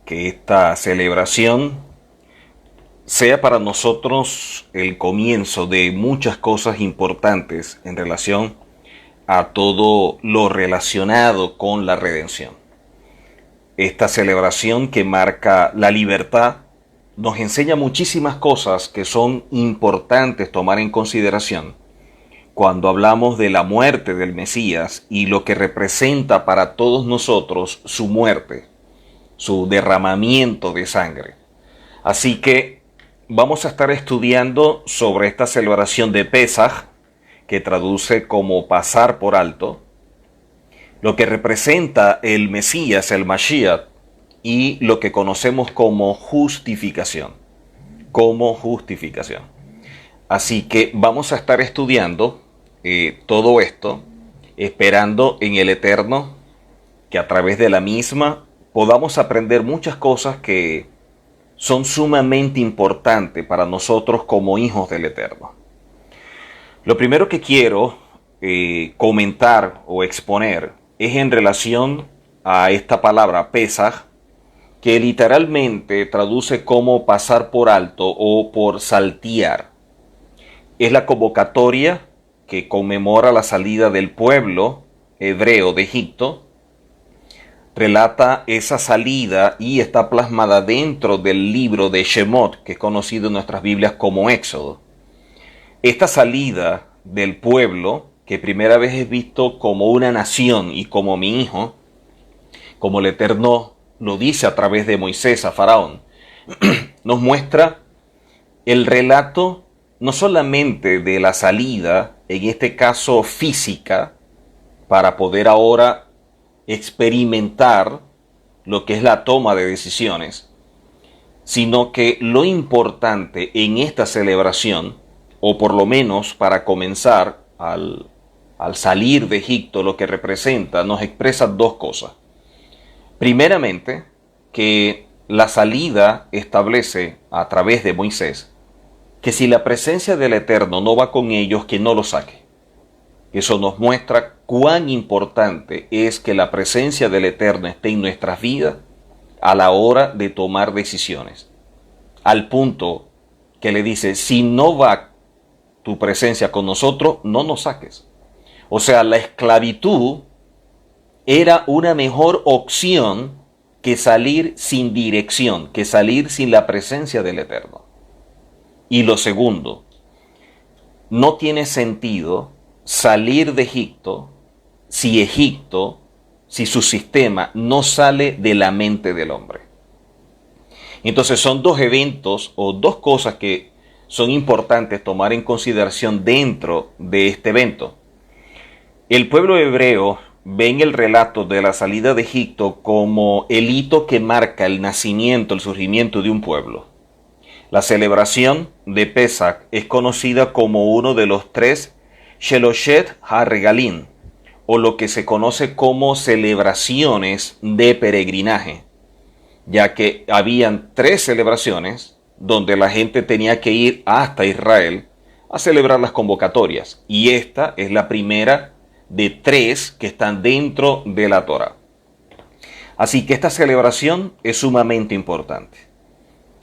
que esta celebración sea para nosotros el comienzo de muchas cosas importantes en relación a todo lo relacionado con la redención. Esta celebración que marca la libertad nos enseña muchísimas cosas que son importantes tomar en consideración cuando hablamos de la muerte del Mesías y lo que representa para todos nosotros su muerte, su derramamiento de sangre. Así que vamos a estar estudiando sobre esta celebración de Pesaj, que traduce como pasar por alto, lo que representa el Mesías, el Mashiach, y lo que conocemos como justificación. Como justificación. Así que vamos a estar estudiando todo esto, esperando en el Eterno que a través de la misma podamos aprender muchas cosas que son sumamente importantes para nosotros como hijos del Eterno. Lo primero que quiero comentar o exponer es en relación a esta palabra Pesaj, que literalmente traduce como pasar por alto o por saltear. Es la convocatoria que conmemora la salida del pueblo hebreo de Egipto. Relata esa salida y está plasmada dentro del libro de Shemot, que es conocido en nuestras Biblias como Éxodo. Esta salida del pueblo, que primera vez es visto como una nación y como mi hijo, como el Eterno lo dice a través de Moisés a Faraón, nos muestra el relato no solamente de la salida, en este caso física, para poder ahora experimentar lo que es la toma de decisiones, sino que lo importante en esta celebración, o por lo menos para comenzar al salir de Egipto, lo que representa, nos expresa dos cosas. Primeramente, que la salida establece a través de Moisés que si la presencia del Eterno no va con ellos, que no los saque. Eso nos muestra cuán importante es que la presencia del Eterno esté en nuestras vidas a la hora de tomar decisiones. Al punto que le dice, si no va tu presencia con nosotros, no nos saques. O sea, la esclavitud era una mejor opción que salir sin dirección, que salir sin la presencia del Eterno. Y lo segundo, no tiene sentido salir de Egipto si su sistema no sale de la mente del hombre. Entonces son dos eventos o dos cosas que son importantes tomar en consideración dentro de este evento. El pueblo hebreo ve en el relato de la salida de Egipto como el hito que marca el nacimiento, el surgimiento de un pueblo. La celebración de Pesaj es conocida como uno de los 3 Sheloshet HaRegalim, o lo que se conoce como celebraciones de peregrinaje, ya que habían 3 celebraciones donde la gente tenía que ir hasta Israel a celebrar las convocatorias, y esta es la primera de 3 que están dentro de la Torá. Así que esta celebración es sumamente importante.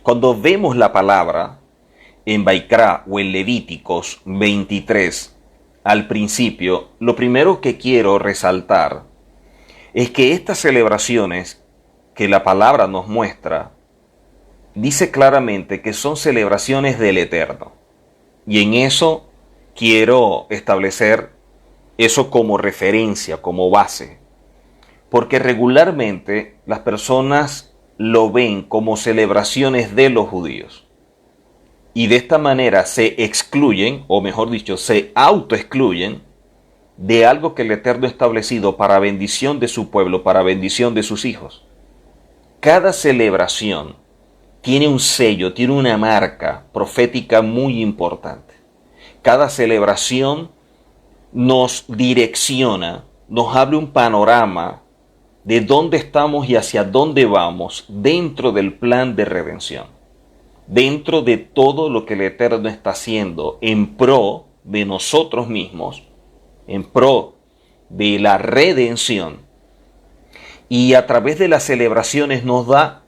Cuando vemos la palabra en Baikra o en Levíticos 23 al principio, lo primero que quiero resaltar es que estas celebraciones que la palabra nos muestra, dice claramente que son celebraciones del Eterno. Y en eso quiero establecer eso como referencia, como base. Porque regularmente las personas lo ven como celebraciones de los judíos. Y de esta manera se excluyen, o mejor dicho, se autoexcluyen de algo que el Eterno ha establecido para bendición de su pueblo, para bendición de sus hijos. Cada celebración tiene un sello, tiene una marca profética muy importante. Cada celebración nos direcciona, nos abre un panorama de dónde estamos y hacia dónde vamos dentro del plan de redención, dentro de todo lo que el Eterno está haciendo en pro de nosotros mismos, en pro de la redención. Y a través de las celebraciones nos da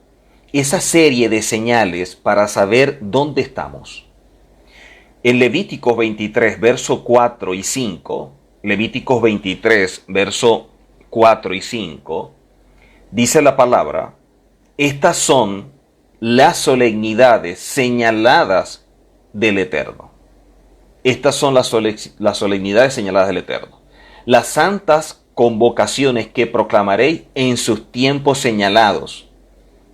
esa serie de señales para saber dónde estamos. En Levíticos 23, verso 4 y 5, Levíticos 23, verso 4 y 5, dice la palabra: estas son las solemnidades señaladas del Eterno. Estas son las solemnidades señaladas del Eterno. Las santas convocaciones que proclamaréis en sus tiempos señalados.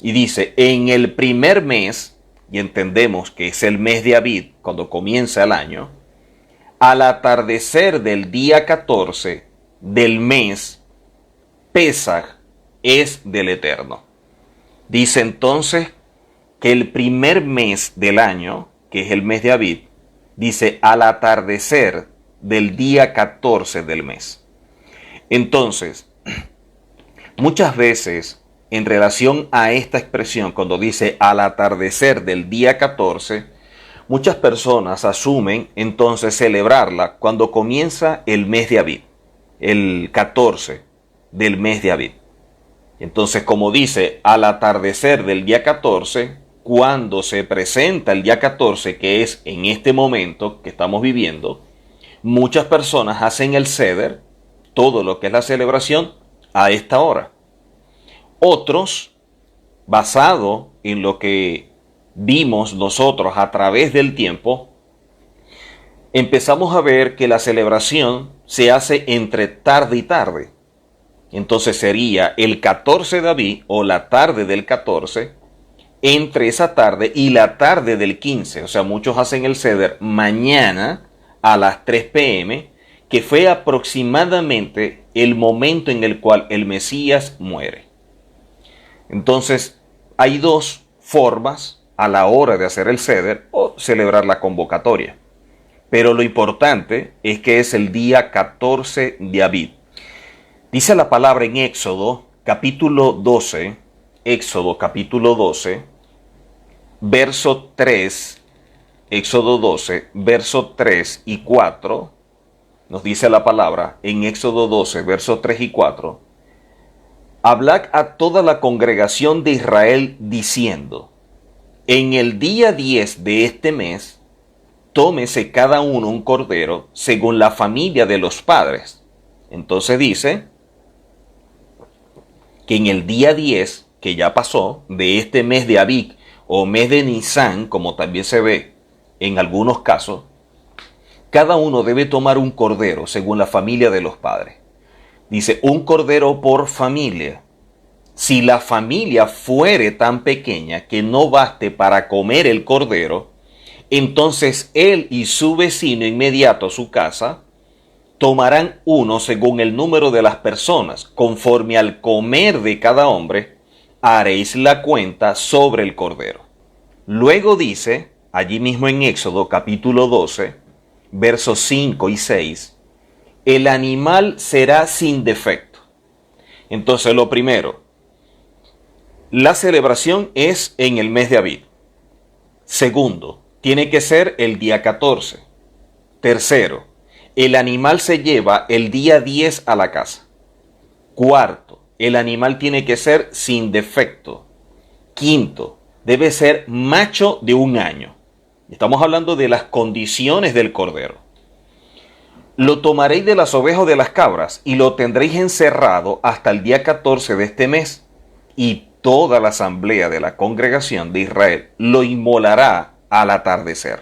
Y dice, en el primer mes, y entendemos que es el mes de Abib, cuando comienza el año, al atardecer del día 14 del mes, Pesaj es del Eterno. Dice entonces que el primer mes del año, que es el mes de Abib, dice al atardecer del día 14 del mes. Entonces, muchas veces en relación a esta expresión, cuando dice al atardecer del día 14, muchas personas asumen entonces celebrarla cuando comienza el mes de Abib, el 14 del mes de Abib. Entonces, como dice al atardecer del día 14, cuando se presenta el día 14, que es en este momento que estamos viviendo, muchas personas hacen el seder, todo lo que es la celebración, a esta hora. Otros, basado en lo que vimos nosotros a través del tiempo, empezamos a ver que la celebración se hace entre tarde y tarde. Entonces sería el 14 de Abib o la tarde del 14, entre esa tarde y la tarde del 15. O sea, muchos hacen el seder mañana a las 3 p.m., que fue aproximadamente el momento en el cual el Mesías muere. Entonces, hay dos formas a la hora de hacer el seder o celebrar la convocatoria. Pero lo importante es que es el día 14 de Abib. Dice la palabra en Éxodo capítulo 12, verso 3, Éxodo 12, verso 3 y 4, nos dice la palabra en Éxodo 12, verso 3 y 4, hablad a toda la congregación de Israel diciendo, en el día 10 de este mes, tómese cada uno un cordero según la familia de los padres. Entonces dice que en el día 10, que ya pasó, de este mes de Abib o mes de Nisan, como también se ve en algunos casos, cada uno debe tomar un cordero según la familia de los padres. Dice, un cordero por familia. Si la familia fuere tan pequeña que no baste para comer el cordero, entonces él y su vecino inmediato a su casa tomarán uno según el número de las personas. Conforme al comer de cada hombre, haréis la cuenta sobre el cordero. Luego dice, allí mismo en Éxodo capítulo 12, versos 5 y 6, el animal será sin defecto. Entonces, lo primero, la celebración es en el mes de Abib. Segundo, tiene que ser el día 14. Tercero, el animal se lleva el día 10 a la casa. Cuarto, el animal tiene que ser sin defecto. Quinto, debe ser macho de 1 año. Estamos hablando de las condiciones del cordero. Lo tomaréis de las ovejas o de las cabras y lo tendréis encerrado hasta el día 14 de este mes. Y toda la asamblea de la congregación de Israel lo inmolará al atardecer.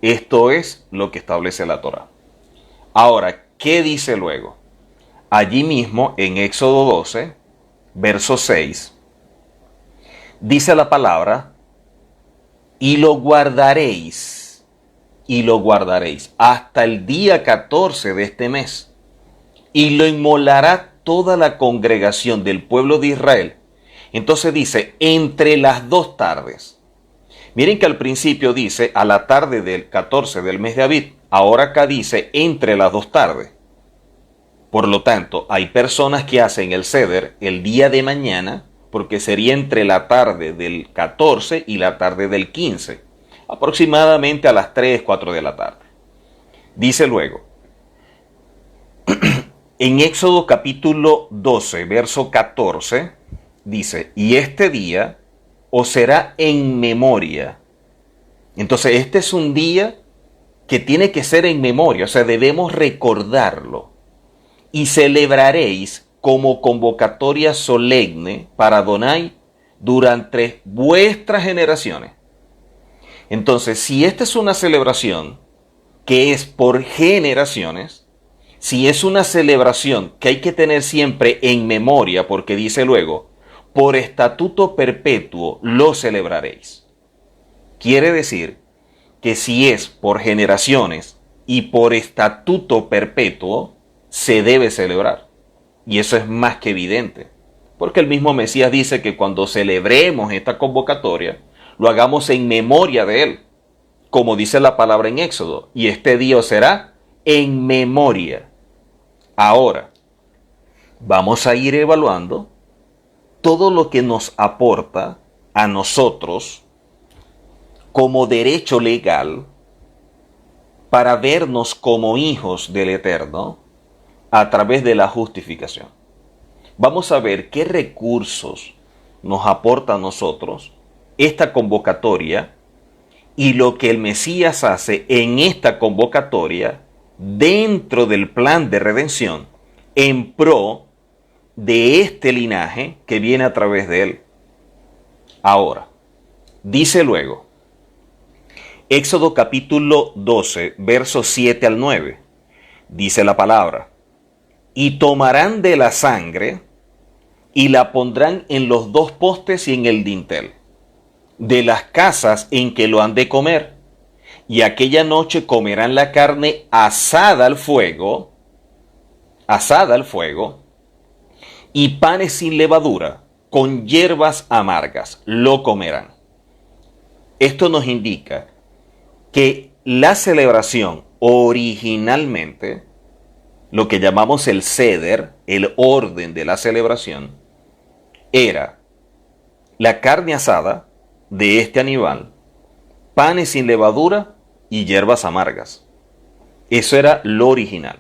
Esto es lo que establece la Torá. Ahora, ¿qué dice luego? Allí mismo, en Éxodo 12, verso 6, dice la palabra, y lo guardaréis hasta el día 14 de este mes, y lo inmolará toda la congregación del pueblo de Israel. Entonces dice, entre las 2 tardes. Miren que al principio dice a la tarde del 14 del mes de Abib. Ahora acá dice entre las 2 tardes. Por lo tanto, hay personas que hacen el seder el día de mañana, porque sería entre la tarde del 14 y la tarde del 15, aproximadamente a las 3, 4 de la tarde. Dice luego, en Éxodo capítulo 12, verso 14, dice, y este día os será en memoria. Entonces, este es un día que tiene que ser en memoria, o sea, debemos recordarlo. Y celebraréis como convocatoria solemne para Adonai durante vuestras generaciones. Entonces, si esta es una celebración que es por generaciones, si es una celebración que hay que tener siempre en memoria, porque dice luego, por estatuto perpetuo lo celebraréis. Quiere decir que si es por generaciones y por estatuto perpetuo, se debe celebrar. Y eso es más que evidente, porque el mismo Mesías dice que cuando celebremos esta convocatoria, lo hagamos en memoria de él, como dice la palabra en Éxodo, y este día será en memoria. Ahora, vamos a ir evaluando todo lo que nos aporta a nosotros como derecho legal para vernos como hijos del Eterno a través de la justificación. Vamos a ver qué recursos nos aporta a nosotros esta convocatoria y lo que el Mesías hace en esta convocatoria dentro del plan de redención en pro de este linaje que viene a través de él. Ahora, dice luego, Éxodo capítulo 12, versos 7 al 9, dice la palabra, y tomarán de la sangre y la pondrán en los dos postes y en el dintel de las casas en que lo han de comer, y aquella noche comerán la carne asada al fuego, y panes sin levadura, con hierbas amargas, lo comerán. Esto nos indica que la celebración originalmente, lo que llamamos el seder, el orden de la celebración, era la carne asada de este animal, panes sin levadura y hierbas amargas. Eso era lo original.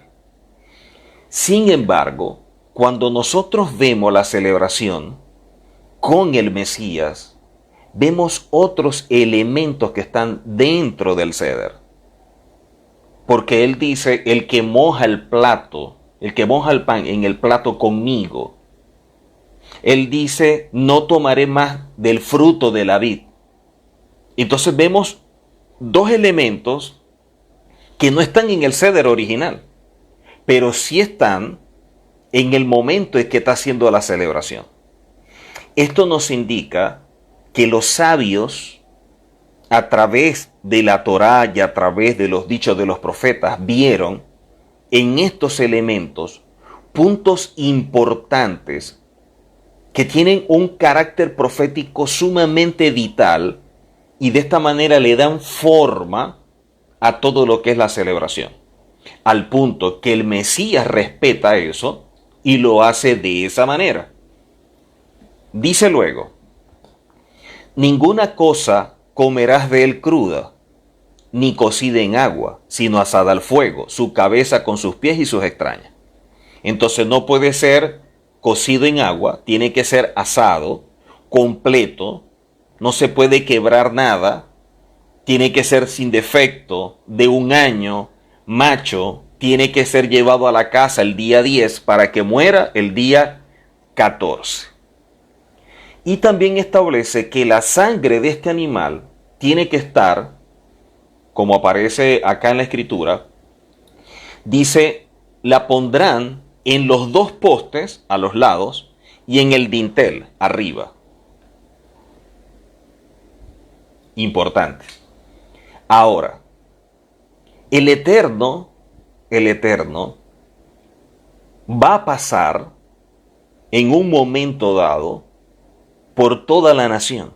Sin embargo, cuando nosotros vemos la celebración con el Mesías, vemos otros elementos que están dentro del ceder. Porque él dice, el que moja el plato, el que moja el pan en el plato conmigo, él dice, no tomaré más del fruto de la vid. Entonces vemos dos elementos que no están en el ceder original, pero sí están en el momento en que está haciendo la celebración. Esto nos indica que los sabios, a través de la Torá y a través de los dichos de los profetas, vieron en estos elementos puntos importantes que tienen un carácter profético sumamente vital y de esta manera le dan forma a todo lo que es la celebración. Al punto que el Mesías respeta eso y lo hace de esa manera. Dice luego, ninguna cosa comerás de él cruda, ni cocida en agua, sino asada al fuego, su cabeza con sus pies y sus extrañas. Entonces no puede ser cocido en agua, tiene que ser asado, completo, no se puede quebrar nada, tiene que ser sin defecto, de un año, macho, tiene que ser llevado a la casa el día 10 para que muera el día 14. Y también establece que la sangre de este animal tiene que estar, como aparece acá en la escritura, dice, la pondrán en los dos postes a los lados y en el dintel arriba. Importante. Ahora, el Eterno va a pasar en un momento dado por toda la nación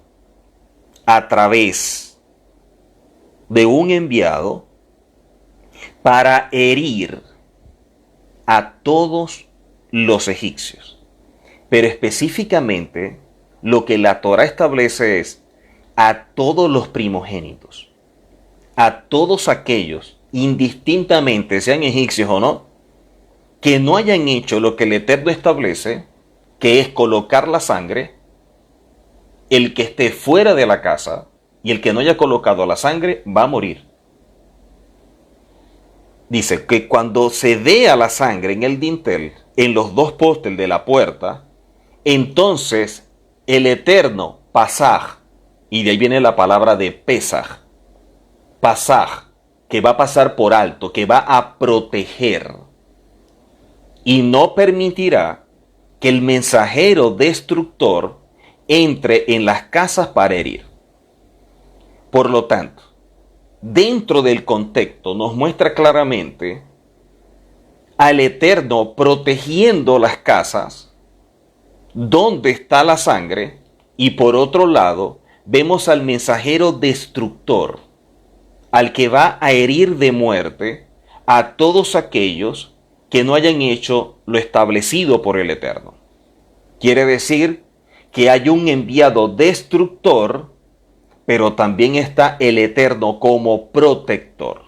a través de un enviado para herir a todos los egipcios. Pero específicamente lo que la Torá establece es a todos los primogénitos, a todos aquellos, indistintamente sean egipcios o no, que no hayan hecho lo que el Eterno establece, que es colocar la sangre el que esté fuera de la casa y el que no haya colocado la sangre va a morir. Dice que cuando se vea la sangre en el dintel, en los dos postes de la puerta, entonces el Eterno, Pasaj, y de ahí viene la palabra de Pesaj, Pasaj, que va a pasar por alto, que va a proteger, y no permitirá que el mensajero destructor entre en las casas para herir. Por lo tanto, dentro del contexto nos muestra claramente al Eterno protegiendo las casas donde está la sangre, y por otro lado vemos al mensajero destructor, al que va a herir de muerte a todos aquellos que no hayan hecho lo establecido por el Eterno. Quiere decir que hay un enviado destructor, pero también está el Eterno como protector.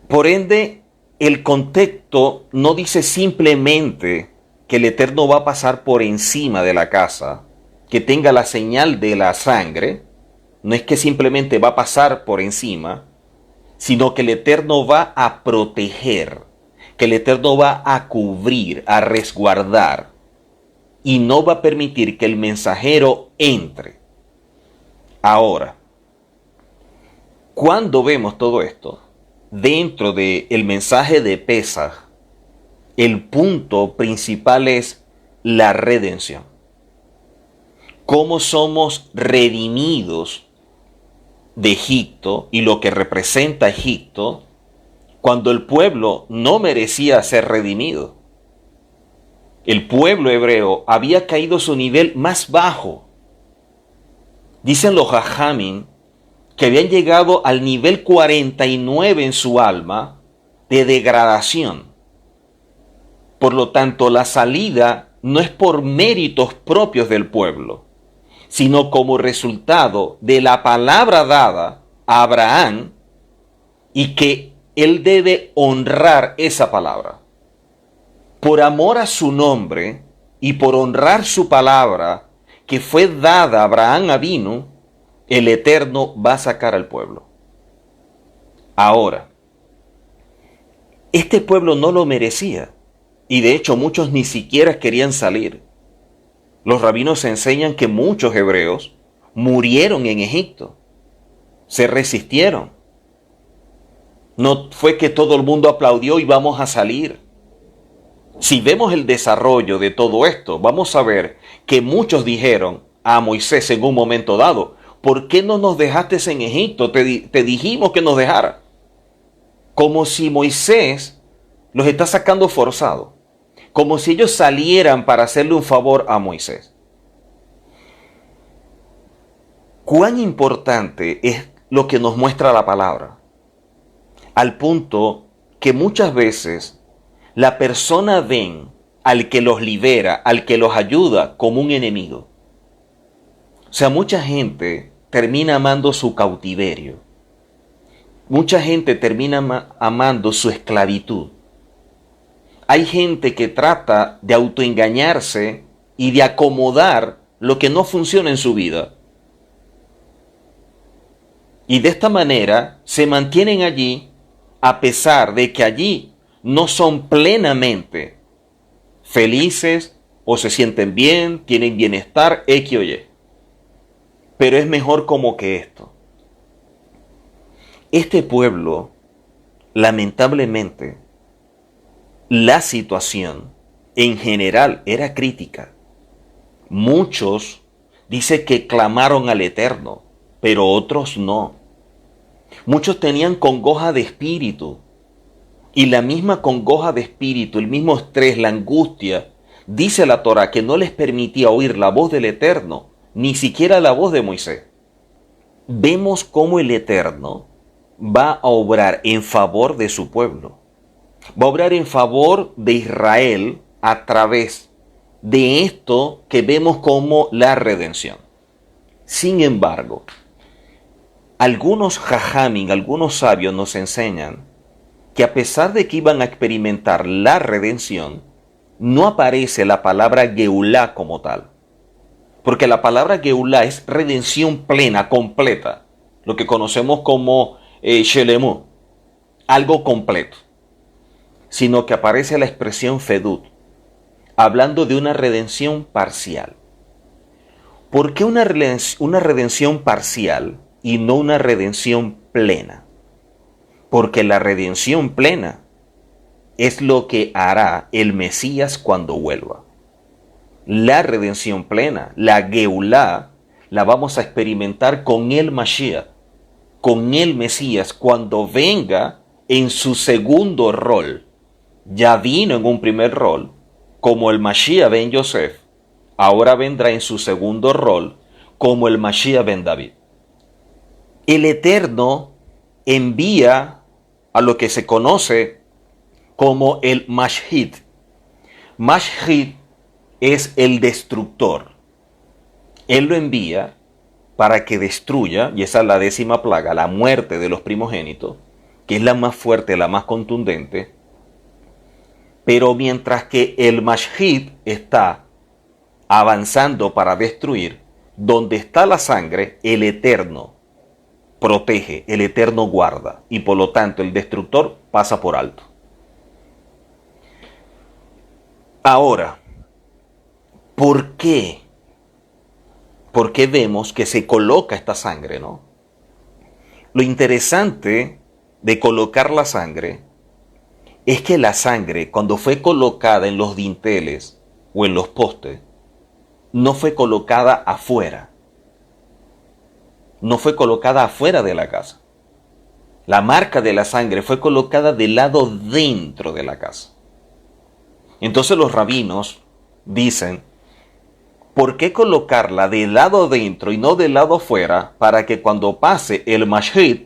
Por ende, el contexto no dice simplemente que el Eterno va a pasar por encima de la casa, que tenga la señal de la sangre. No es que simplemente va a pasar por encima, sino que el Eterno va a proteger, que el Eterno va a cubrir, a resguardar, y no va a permitir que el mensajero entre. Ahora, cuando vemos todo esto, dentro del mensaje de Pesaj, el punto principal es la redención. Cómo somos redimidos de Egipto y lo que representa Egipto cuando el pueblo no merecía ser redimido. El pueblo hebreo había caído a su nivel más bajo. Dicen los Jajamim que habían llegado al nivel 49 en su alma de degradación. Por lo tanto, la salida no es por méritos propios del pueblo, sino como resultado de la palabra dada a Abraham, y que él debe honrar esa palabra. Por amor a su nombre y por honrar su palabra que fue dada a Abraham Avinu, el Eterno va a sacar al pueblo. Ahora, este pueblo no lo merecía, y de hecho muchos ni siquiera querían salir. Los rabinos enseñan que muchos hebreos murieron en Egipto, se resistieron. No fue que todo el mundo aplaudió y vamos a salir. Si vemos el desarrollo de todo esto, vamos a ver que muchos dijeron a Moisés en un momento dado: ¿por qué no nos dejaste en Egipto? Te dijimos que nos dejara. Como si Moisés los está sacando forzado, como si ellos salieran para hacerle un favor a Moisés. ¿Cuán importante es lo que nos muestra la palabra? Al punto que muchas veces la persona ven al que los libera, al que los ayuda, como un enemigo. O sea, mucha gente termina amando su cautiverio. Mucha gente termina amando su esclavitud. Hay gente que trata de autoengañarse y de acomodar lo que no funciona en su vida. Y de esta manera se mantienen allí a pesar de que allí no son plenamente felices o se sienten bien, tienen bienestar, X o Y. Pero es mejor como que esto. Este pueblo, lamentablemente, la situación en general era crítica. Muchos dice que clamaron al Eterno, pero otros no. Muchos tenían congoja de espíritu, y la misma congoja de espíritu, el mismo estrés, la angustia, dice la Torá que no les permitía oír la voz del Eterno, ni siquiera la voz de Moisés. Vemos cómo el Eterno va a obrar en favor de su pueblo. Va a obrar en favor de Israel a través de esto que vemos como la redención. Sin embargo, algunos jajamim, algunos sabios nos enseñan que a pesar de que iban a experimentar la redención, no aparece la palabra Geulá como tal. Porque la palabra Geulah es redención plena, completa. Lo que conocemos como Shelemu, algo completo. Sino que aparece la expresión Fedut, hablando de una redención parcial. ¿Por qué una redención parcial y no una redención plena? Porque la redención plena es lo que hará el Mesías cuando vuelva. La redención plena, la Geulah, la vamos a experimentar con el Mashiach, con el Mesías, cuando venga en su segundo rol. Ya vino en un primer rol, como el Mashiach ben Yosef, ahora vendrá en su segundo rol, como el Mashiach ben David. El Eterno envía a lo que se conoce como el Mashhid. Mashhid es el destructor. Él lo envía para que destruya, y esa es la 10ª plaga, la muerte de los primogénitos, que es la más fuerte, la más contundente. Pero mientras que el Mashhid está avanzando para destruir, donde está la sangre, el Eterno protege, el Eterno guarda, y por lo tanto el destructor pasa por alto. Ahora, ¿por qué? ¿Por qué vemos que se coloca esta sangre, no? Lo interesante de colocar la sangre es que la sangre, cuando fue colocada en los dinteles o en los postes, no fue colocada afuera. No fue colocada afuera de la casa. La marca de la sangre fue colocada del lado dentro de la casa. Entonces los rabinos dicen, ¿por qué colocarla del lado dentro y no del lado afuera para que cuando pase el Mashhid,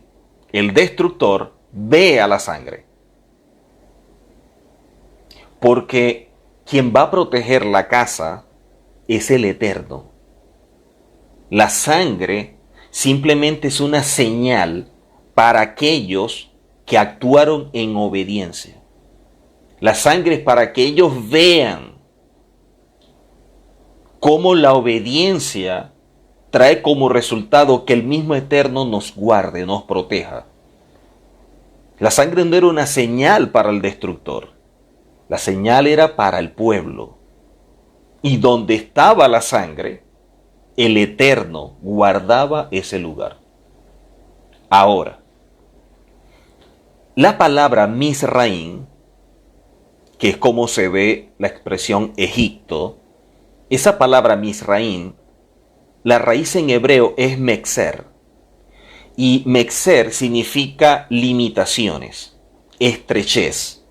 el destructor, vea la sangre? Porque quien va a proteger la casa es el Eterno. La sangre simplemente es una señal para aquellos que actuaron en obediencia. La sangre es para que ellos vean cómo la obediencia trae como resultado que el mismo Eterno nos guarde, nos proteja. La sangre no era una señal para el destructor. La señal era para el pueblo. Y donde estaba la sangre, el Eterno guardaba ese lugar. Ahora, la palabra Misraim, que es como se ve la expresión Egipto, esa palabra Misraim, la raíz en hebreo es Mexer. Y Mexer significa limitaciones, estrechez,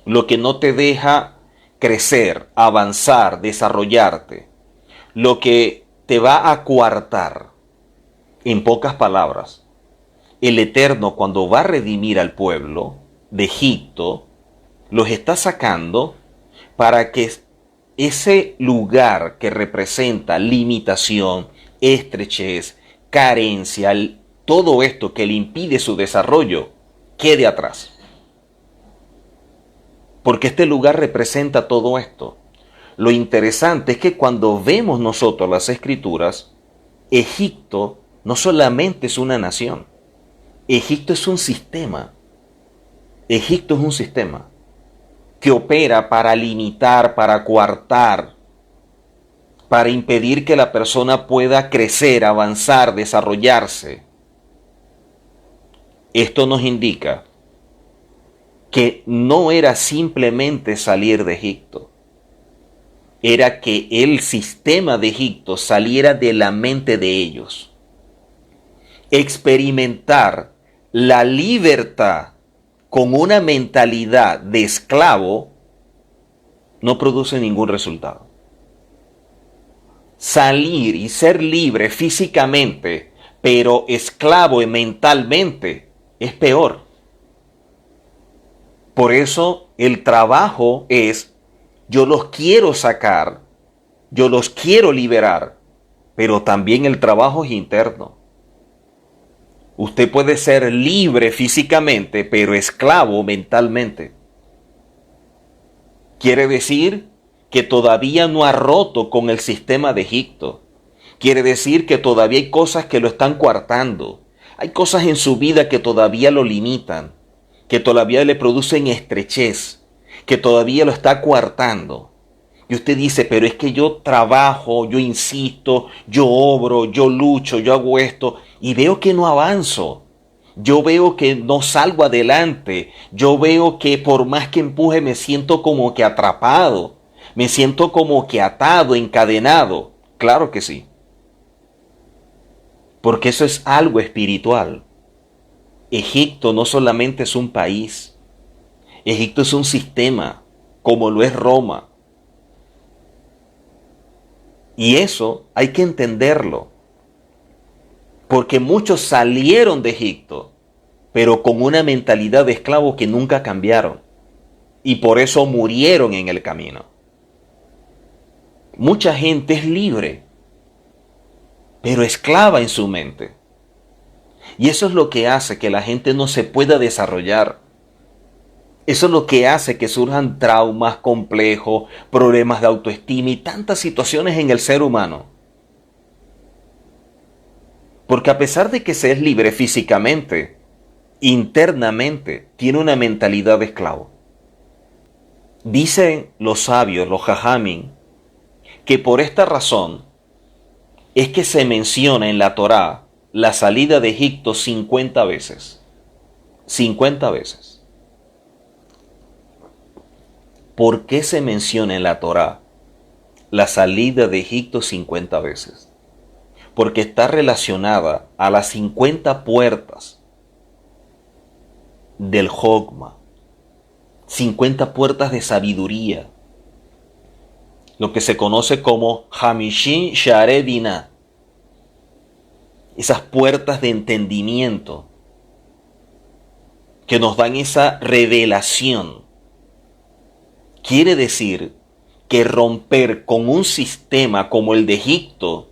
lo que no te deja crecer, avanzar, desarrollarte, lo que te va a coartar. En pocas palabras, el Eterno, cuando va a redimir al pueblo de Egipto, los está sacando para que ese lugar que representa limitación, estrechez, carencia, todo esto que le impide su desarrollo, quede atrás. Porque este lugar representa todo esto. Lo interesante es que cuando vemos nosotros las Escrituras, Egipto no solamente es una nación, Egipto es un sistema. Egipto es un sistema que opera para limitar, para coartar, para impedir que la persona pueda crecer, avanzar, desarrollarse. Esto nos indica que no era simplemente salir de Egipto, era que el sistema de Egipto saliera de la mente de ellos. Experimentar la libertad con una mentalidad de esclavo no produce ningún resultado. Salir y ser libre físicamente, pero esclavo mentalmente, es peor. Por eso el trabajo es, yo los quiero sacar, yo los quiero liberar, pero también el trabajo es interno. Usted puede ser libre físicamente, pero esclavo mentalmente. Quiere decir que todavía no ha roto con el sistema de Egipto. Quiere decir que todavía hay cosas que lo están coartando. Hay cosas en su vida que todavía lo limitan, que todavía le producen estrechez, que todavía lo está coartando. Y usted dice, pero es que yo trabajo, yo insisto, yo obro, yo lucho, yo hago esto, y veo que no avanzo. Yo veo que no salgo adelante. Yo veo que por más que empuje me siento como que atrapado. Me siento como que atado, encadenado. Claro que sí. Porque eso es algo espiritual. Egipto no solamente es un país. Egipto es un sistema, como lo es Roma. Y eso hay que entenderlo. Porque muchos salieron de Egipto, pero con una mentalidad de esclavo que nunca cambiaron. Y por eso murieron en el camino. Mucha gente es libre, pero esclava en su mente. Y eso es lo que hace que la gente no se pueda desarrollar. Eso es lo que hace que surjan traumas complejos, problemas de autoestima y tantas situaciones en el ser humano. Porque a pesar de que se es libre físicamente, internamente tiene una mentalidad de esclavo. Dicen los sabios, los jajamín, que por esta razón es que se menciona en la Torá la salida de Egipto 50 veces. 50 veces. ¿Por qué se menciona en la Torá la salida de Egipto 50 veces? Porque está relacionada a las 50 puertas del Jogma. 50 puertas de sabiduría. Lo que se conoce como Hamishin Sha'arei Binah. Esas puertas de entendimiento que nos dan esa revelación. Quiere decir que romper con un sistema como el de Egipto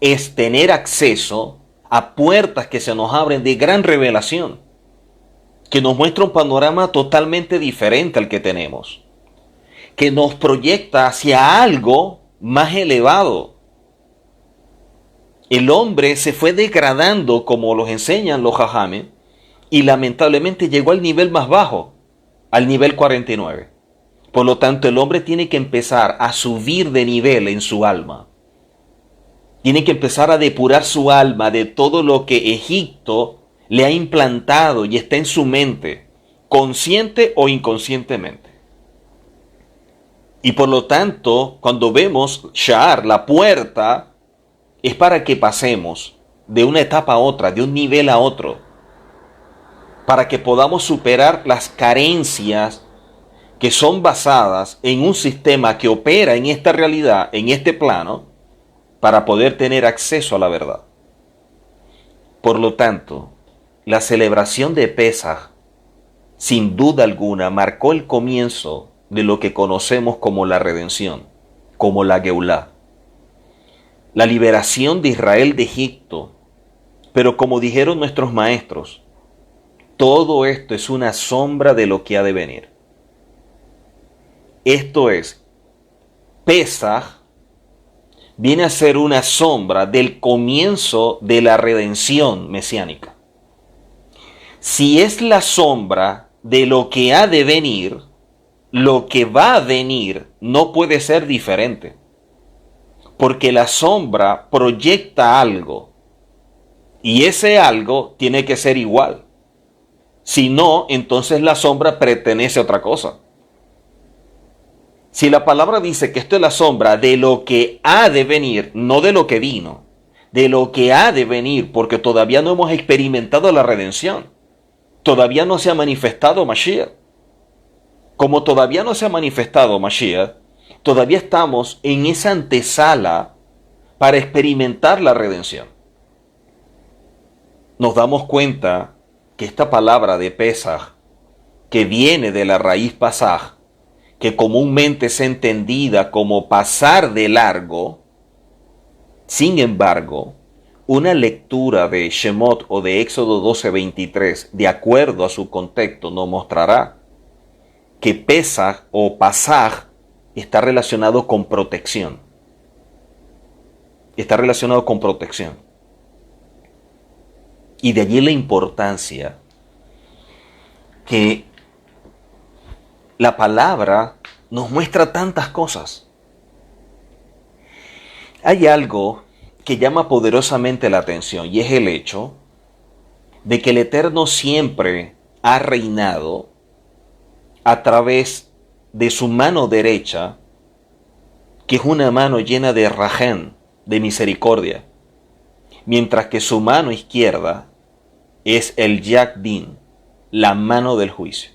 es tener acceso a puertas que se nos abren de gran revelación, que nos muestra un panorama totalmente diferente al que tenemos, que nos proyecta hacia algo más elevado. El hombre se fue degradando, como los enseñan los jajames, y lamentablemente llegó al nivel más bajo, al nivel 49. Por lo tanto, el hombre tiene que empezar a subir de nivel en su alma. Tiene que empezar a depurar su alma de todo lo que Egipto le ha implantado y está en su mente, consciente o inconscientemente. Y por lo tanto, cuando vemos Sha'ar, la puerta, es para que pasemos de una etapa a otra, de un nivel a otro, para que podamos superar las carencias que son basadas en un sistema que opera en esta realidad, en este plano, para poder tener acceso a la verdad. Por lo tanto, la celebración de Pesaj, sin duda alguna, marcó el comienzo de lo que conocemos como la redención, como la Geulá, la liberación de Israel de Egipto. Pero como dijeron nuestros maestros, todo esto es una sombra de lo que ha de venir. Esto es, Pesaj viene a ser una sombra del comienzo de la redención mesiánica. Si es la sombra de lo que ha de venir, lo que va a venir no puede ser diferente. Porque la sombra proyecta algo. Y ese algo tiene que ser igual. Si no, entonces la sombra pertenece a otra cosa. Si la palabra dice que esto es la sombra de lo que ha de venir, no de lo que vino, de lo que ha de venir, porque todavía no hemos experimentado la redención. Todavía no se ha manifestado Mashiach. Como todavía no se ha manifestado Mashiach, todavía estamos en esa antesala para experimentar la redención. Nos damos cuenta que esta palabra de Pesaj, que viene de la raíz Pasaj, que comúnmente es entendida como pasar de largo, sin embargo, una lectura de Shemot o de Éxodo 12:23, de acuerdo a su contexto, nos mostrará que Pesaj o Pasaj está relacionado con protección. está relacionado con protección. Y de allí la importancia que la palabra nos muestra tantas cosas. Hay algo que llama poderosamente la atención y es el hecho de que el Eterno siempre ha reinado a través de su mano derecha, que es una mano llena de rajén, de misericordia, mientras que su mano izquierda es el Yakdin, la mano del juicio.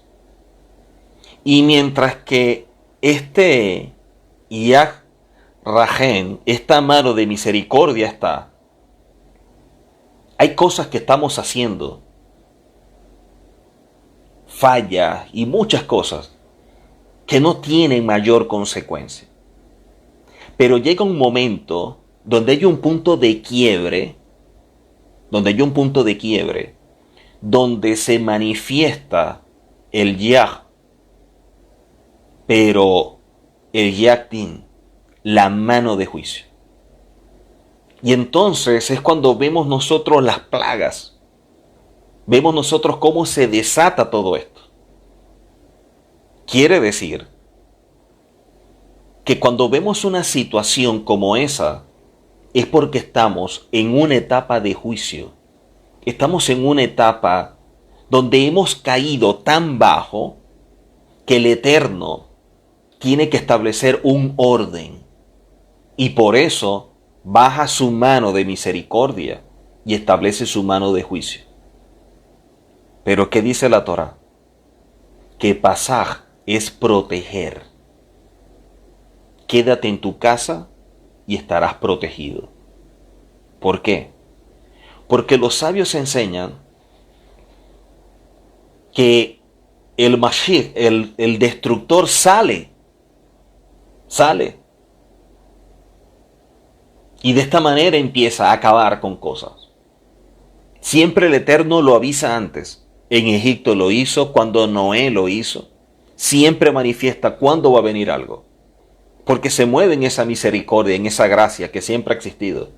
Y mientras que este Yad Rajén, esta mano de misericordia está, hay cosas que estamos haciendo, fallas y muchas cosas que no tienen mayor consecuencia. Pero llega un momento donde hay un punto de quiebre, donde se manifiesta el Yah, pero el Yakdin, la mano de juicio. Y entonces es cuando vemos nosotros las plagas, vemos nosotros cómo se desata todo esto. Quiere decir que cuando vemos una situación como esa, es porque estamos en una etapa de juicio. Estamos en una etapa donde hemos caído tan bajo que el Eterno tiene que establecer un orden. Y por eso baja su mano de misericordia y establece su mano de juicio. Pero ¿qué dice la Torá? Que pasaj es proteger. Quédate en tu casa y estarás protegido. ¿Por qué? Porque los sabios enseñan que el Mashiach, el destructor sale. Y de esta manera empieza a acabar con cosas. Siempre el Eterno lo avisa antes. En Egipto lo hizo, cuando Noé lo hizo. Siempre manifiesta cuándo va a venir algo. Porque se mueve en esa misericordia, en esa gracia que siempre ha existido.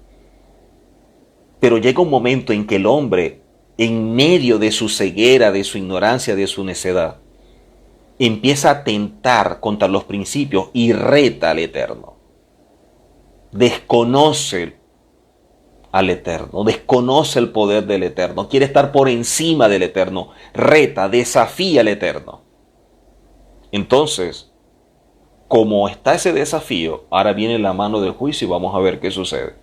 Pero llega un momento en que el hombre, en medio de su ceguera, de su ignorancia, de su necedad, empieza a atentar contra los principios y reta al Eterno. Desconoce al Eterno, desconoce el poder del Eterno, quiere estar por encima del Eterno, reta, desafía al Eterno. Entonces, como está ese desafío, ahora viene la mano del juicio y vamos a ver qué sucede.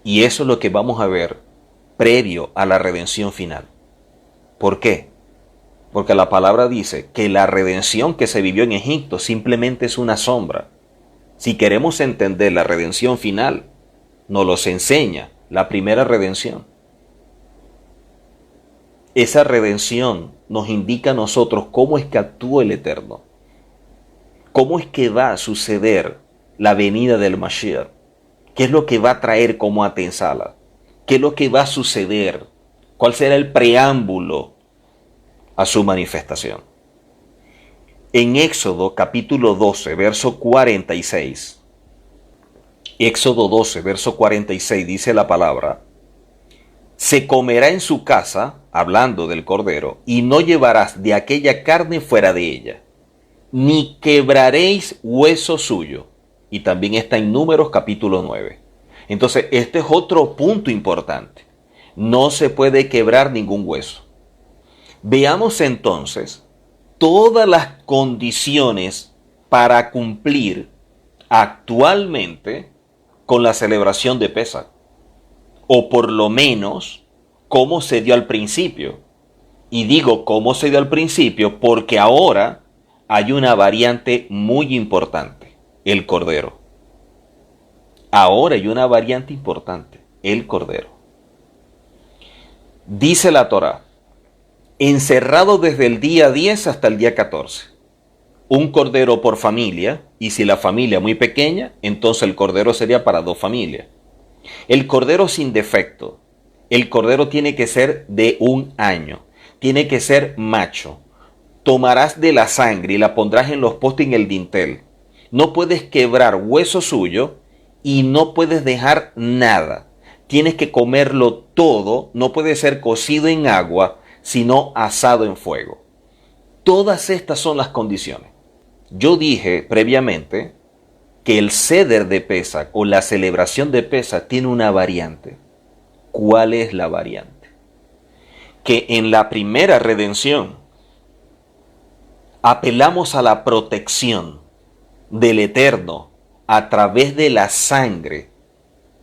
Y eso es lo que vamos a ver previo a la redención final. ¿Por qué? Porque la palabra dice que la redención que se vivió en Egipto simplemente es una sombra. Si queremos entender la redención final, nos los enseña la primera redención. Esa redención nos indica a nosotros cómo es que actúa el Eterno. Cómo es que va a suceder la venida del Mashiach. ¿Qué es lo que va a traer como antesala? ¿Qué es lo que va a suceder? ¿Cuál será el preámbulo a su manifestación? En Éxodo capítulo 12, verso 46. Éxodo 12, verso 46 dice la palabra: se comerá en su casa, hablando del cordero, y no llevarás de aquella carne fuera de ella, ni quebraréis hueso suyo. Y también está en Números capítulo 9. Entonces, este es otro punto importante. No se puede quebrar ningún hueso. Veamos entonces todas las condiciones para cumplir actualmente con la celebración de Pesaj. O por lo menos, cómo se dio al principio. Y digo cómo se dio al principio porque ahora hay una variante muy importante: el cordero. Ahora hay una variante importante: el cordero. Dice la Torá: encerrado desde el día 10 hasta el día 14. Un cordero por familia, y si la familia es muy pequeña, entonces el cordero sería para 2 familias. El cordero sin defecto. El cordero tiene que ser de 1 año. Tiene que ser macho. Tomarás de la sangre y la pondrás en los postes y en el dintel. No puedes quebrar hueso suyo, y no puedes dejar nada. Tienes que comerlo todo, no puede ser cocido en agua, sino asado en fuego. Todas estas son las condiciones. Yo dije previamente que el Seder de Pesach o la celebración de Pesach tiene una variante. ¿Cuál es la variante? Que en la primera redención apelamos a la protección del Eterno a través de la sangre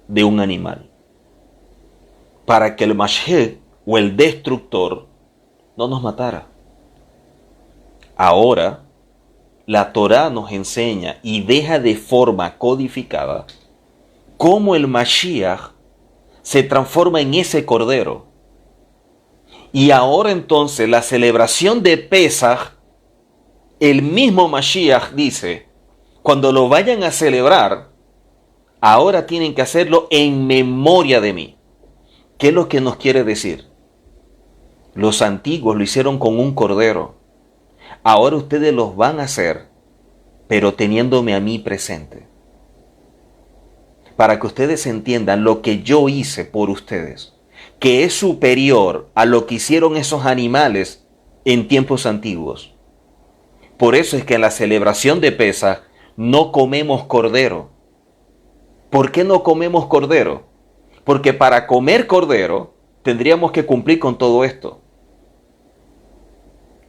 de un animal, para que el Mashiach o el destructor no nos matara. Ahora, la Torá nos enseña y deja de forma codificada cómo el Mashiach se transforma en ese cordero. Y ahora entonces la celebración de Pesach, el mismo Mashiach dice, cuando lo vayan a celebrar, ahora tienen que hacerlo en memoria de mí. ¿Qué es lo que nos quiere decir? Los antiguos lo hicieron con un cordero. Ahora ustedes los van a hacer, pero teniéndome a mí presente. Para que ustedes entiendan lo que yo hice por ustedes, que es superior a lo que hicieron esos animales en tiempos antiguos. Por eso es que en la celebración de Pesach no comemos cordero. ¿Por qué no comemos cordero? Porque para comer cordero tendríamos que cumplir con todo esto.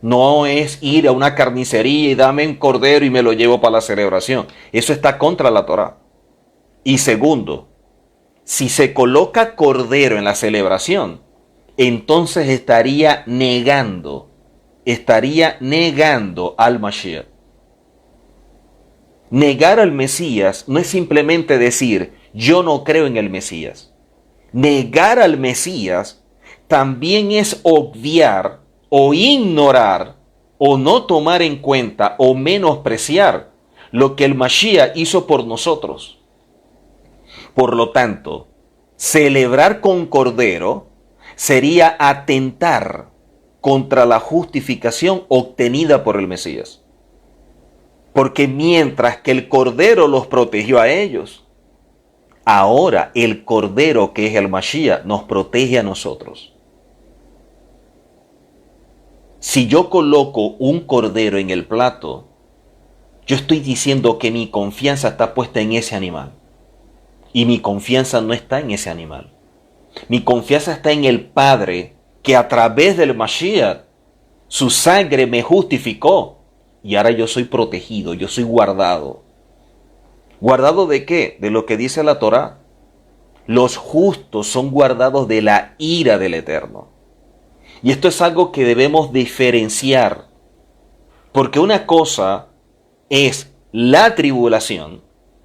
No es ir a una carnicería y dame un cordero y me lo llevo para la celebración. Eso está contra la Torá. Y segundo, si se coloca cordero en la celebración, entonces estaría negando al Mashiach. Negar al Mesías no es simplemente decir, yo no creo en el Mesías. Negar al Mesías también es obviar o ignorar o no tomar en cuenta o menospreciar lo que el Mashiach hizo por nosotros. Por lo tanto, celebrar con cordero sería atentar contra la justificación obtenida por el Mesías. Porque mientras que el cordero los protegió a ellos, ahora el cordero que es el Mashiach nos protege a nosotros. Si yo coloco un cordero en el plato, yo estoy diciendo que mi confianza está puesta en ese animal. Y mi confianza no está en ese animal. Mi confianza está en el Padre que a través del Mashiach, su sangre me justificó. Y ahora yo soy protegido, yo soy guardado. ¿Guardado de qué? De lo que dice la Torá. Los justos son guardados de la ira del Eterno. Y esto es algo que debemos diferenciar. Porque una cosa es la tribulación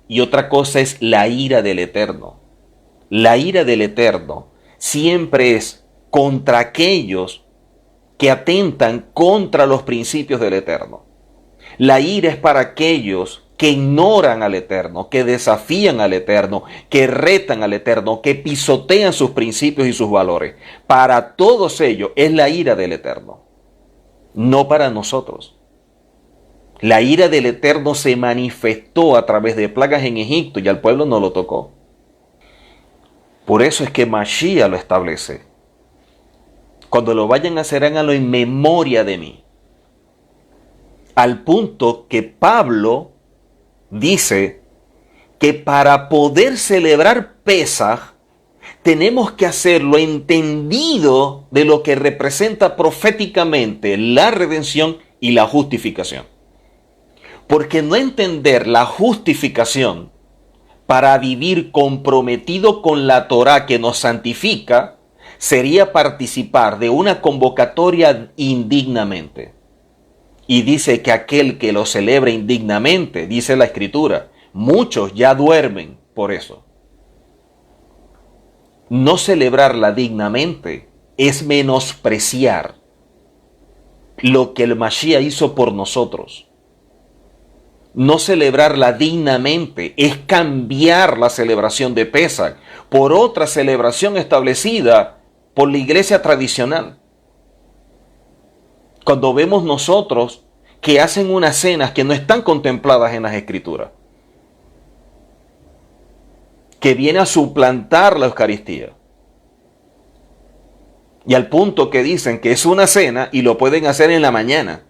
y otra cosa es la ira del Eterno. La ira del Eterno siempre es contra aquellos que atentan contra los principios del Eterno. La ira es para aquellos que ignoran al Eterno, que desafían al Eterno, que retan al Eterno, que pisotean sus principios y sus valores. Para todos ellos es la ira del Eterno, no para nosotros. La ira del Eterno se manifestó a través de plagas en Egipto y al pueblo no lo tocó. Por eso es que Mashiach lo establece. Cuando lo vayan a hacer, háganlo en memoria de mí. Al punto que Pablo dice que para poder celebrar Pesaj tenemos que hacerlo entendido de lo que representa proféticamente la redención y la justificación. Porque no entender la justificación para vivir comprometido con la Torá que nos santifica sería participar de una convocatoria indignamente. Y dice que aquel que lo celebra indignamente, dice la Escritura, muchos ya duermen por eso. No celebrarla dignamente es menospreciar lo que el Mashiach hizo por nosotros. No celebrarla dignamente es cambiar la celebración de Pesaj por otra celebración establecida por la iglesia tradicional. Cuando vemos nosotros que hacen unas cenas que no están contempladas en las Escrituras. que viene a suplantar la Eucaristía. Y al punto que dicen que es una cena y lo pueden hacer en la mañana.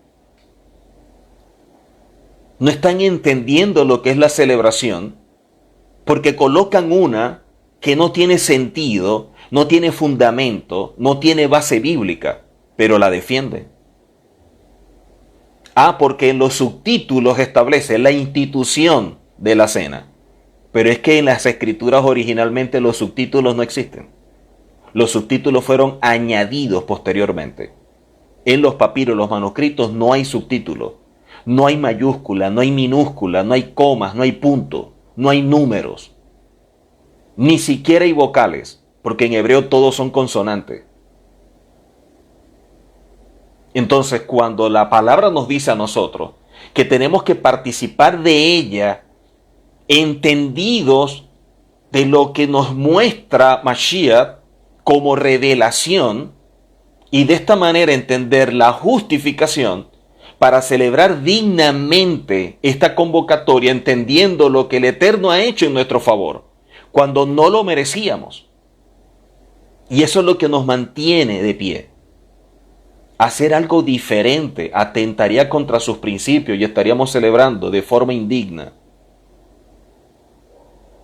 No están entendiendo lo que es la celebración porque colocan una que no tiene sentido, no tiene fundamento, no tiene base bíblica, pero la defienden. Porque en los subtítulos establece la institución de la cena. Pero es que en las escrituras originalmente los subtítulos no existen. Los subtítulos fueron añadidos posteriormente. En los papiros, los manuscritos, no hay subtítulos. No hay mayúscula, no hay minúscula, no hay comas, no hay punto, no hay números. Ni siquiera hay vocales, porque en hebreo todos son consonantes. Entonces, cuando la palabra nos dice a nosotros que tenemos que participar de ella, entendidos de lo que nos muestra Mashiach como revelación, y de esta manera entender la justificación para celebrar dignamente esta convocatoria, entendiendo lo que el Eterno ha hecho en nuestro favor, cuando no lo merecíamos. Y eso es lo que nos mantiene de pie. Hacer algo diferente atentaría contra sus principios y estaríamos celebrando de forma indigna.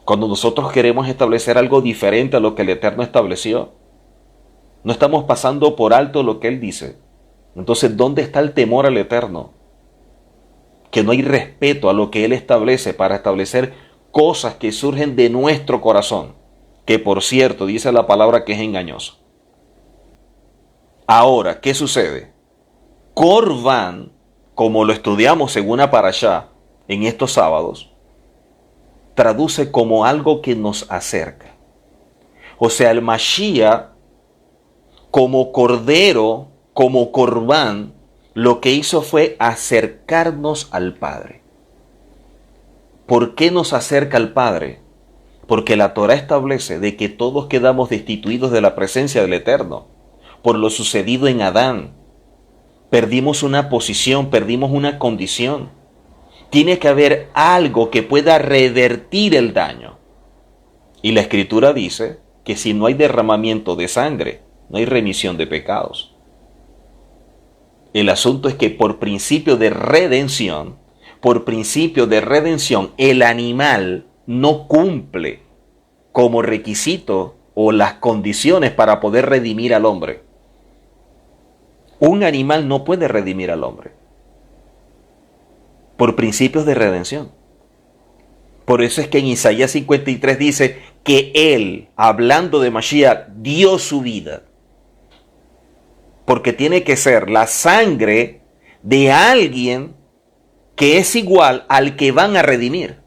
Cuando nosotros queremos establecer algo diferente a lo que el Eterno estableció, no estamos pasando por alto lo que Él dice. Entonces, ¿dónde está el temor al Eterno? Que no hay respeto a lo que Él establece para establecer cosas que surgen de nuestro corazón, que por cierto dice la palabra que es engañoso. Ahora, ¿qué sucede? Corban, como lo estudiamos en una parashá en estos sábados, traduce como algo que nos acerca. O sea, el Mashiach, como cordero, como corbán, lo que hizo fue acercarnos al Padre. ¿Por qué nos acerca al Padre? Porque la Torá establece de que todos quedamos destituidos de la presencia del Eterno por lo sucedido en Adán. Perdimos una posición, perdimos una condición. Tiene que haber algo que pueda revertir el daño. Y la Escritura dice que si no hay derramamiento de sangre, no hay remisión de pecados. El asunto es que por principio de redención, el animal no cumple como requisito o las condiciones para poder redimir al hombre. Un animal no puede redimir al hombre por principios de redención. Por eso es que en Isaías 53 dice que Él, hablando de Mashiach, dio su vida. Porque tiene que ser la sangre de alguien que es igual al que van a redimir.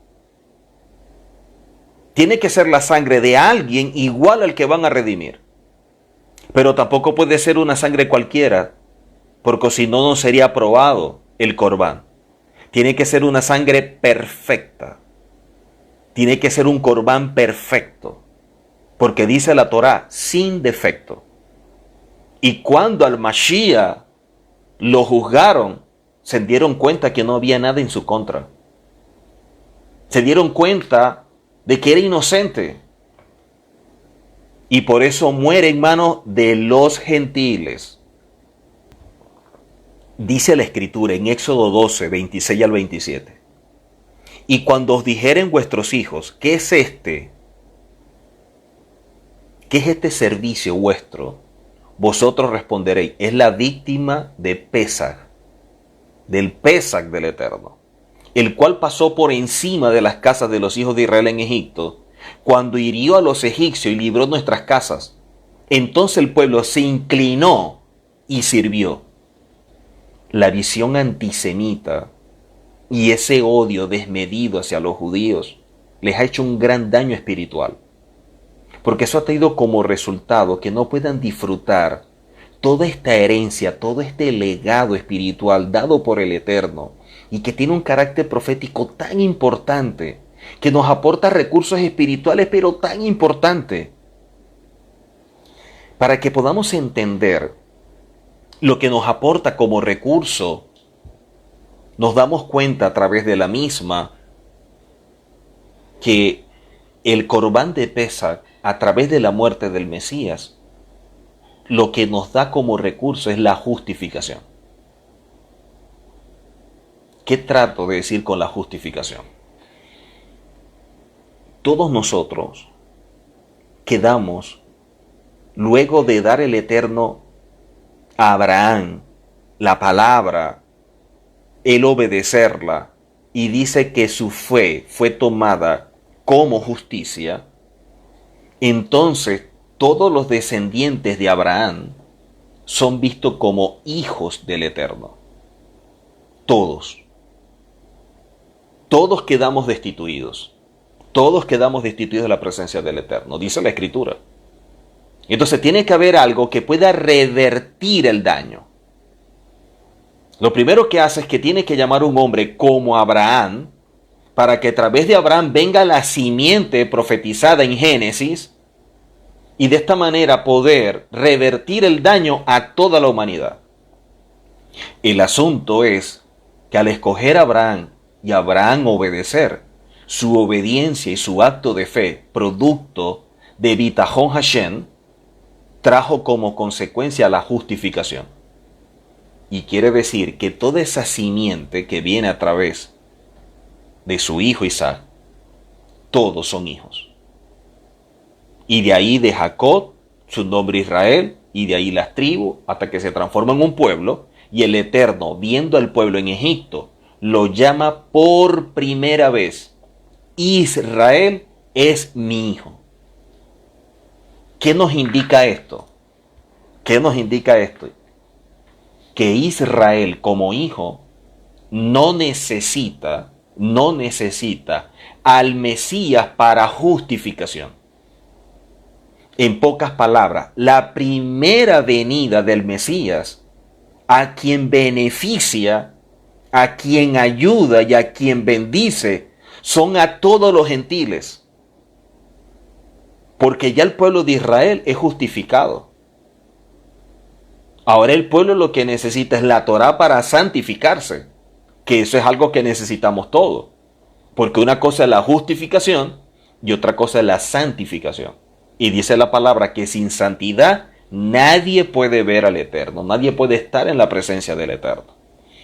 Tiene que ser la sangre de alguien igual al que van a redimir. Pero tampoco puede ser una sangre cualquiera, porque si no, no sería aprobado el corbán. Tiene que ser una sangre perfecta. Tiene que ser un corbán perfecto. Porque dice la Torá, sin defecto. Y cuando al Mashiach lo juzgaron, se dieron cuenta que no había nada en su contra. Se dieron cuenta de que era inocente. Y por eso muere en manos de los gentiles. Dice la Escritura en Éxodo 12, 26 al 27. Y cuando os dijeren vuestros hijos, ¿qué es este? ¿Qué es este servicio vuestro? Vosotros responderéis, es la víctima de Pesaj, del Pesaj del Eterno, el cual pasó por encima de las casas de los hijos de Israel en Egipto, cuando hirió a los egipcios y libró nuestras casas. Entonces el pueblo se inclinó y sirvió. La visión antisemita y ese odio desmedido hacia los judíos les ha hecho un gran daño espiritual. Porque eso ha traído como resultado que no puedan disfrutar toda esta herencia, todo este legado espiritual dado por el Eterno y que tiene un carácter profético tan importante, que nos aporta recursos espirituales pero tan importantes, para que podamos entender lo que nos aporta como recurso. Nos damos cuenta a través de la misma que el Corbán de Pesach, a través de la muerte del Mesías, lo que nos da como recurso es la justificación. ¿Qué trato de decir con la justificación? Todos nosotros quedamos, luego de dar el Eterno a Abraham la palabra, el obedecerla, y dice que su fe fue tomada como justicia, entonces todos los descendientes de Abraham son vistos como hijos del Eterno. Todos. Todos quedamos destituidos. Todos quedamos destituidos de la presencia del Eterno, dice la Escritura. Entonces tiene que haber algo que pueda revertir el daño. Lo primero que hace es que tiene que llamar a un hombre como Abraham, para que a través de Abraham venga la simiente profetizada en Génesis, y de esta manera poder revertir el daño a toda la humanidad. El asunto es que al escoger a Abraham y Abraham obedecer, su obediencia y su acto de fe, producto de Bitajón Hashem, trajo como consecuencia la justificación. Y quiere decir que toda esa simiente que viene a través de su hijo Isaac, todos son hijos. Y de ahí de Jacob, su nombre Israel, y de ahí las tribus, hasta que se transforma en un pueblo, y el Eterno, viendo al pueblo en Egipto, lo llama por primera vez: Israel es mi hijo. ¿Qué nos indica esto? ¿Qué nos indica esto? Que Israel como hijo no necesita al Mesías para justificación. En pocas palabras, la primera venida del Mesías, a quien beneficia, a quien ayuda y a quien bendice, son a todos los gentiles. Porque ya el pueblo de Israel es justificado. Ahora el pueblo lo que necesita es la Torá para santificarse, que eso es algo que necesitamos todos. Porque una cosa es la justificación y otra cosa es la santificación. Y dice la palabra que sin santidad nadie puede ver al Eterno, nadie puede estar en la presencia del Eterno.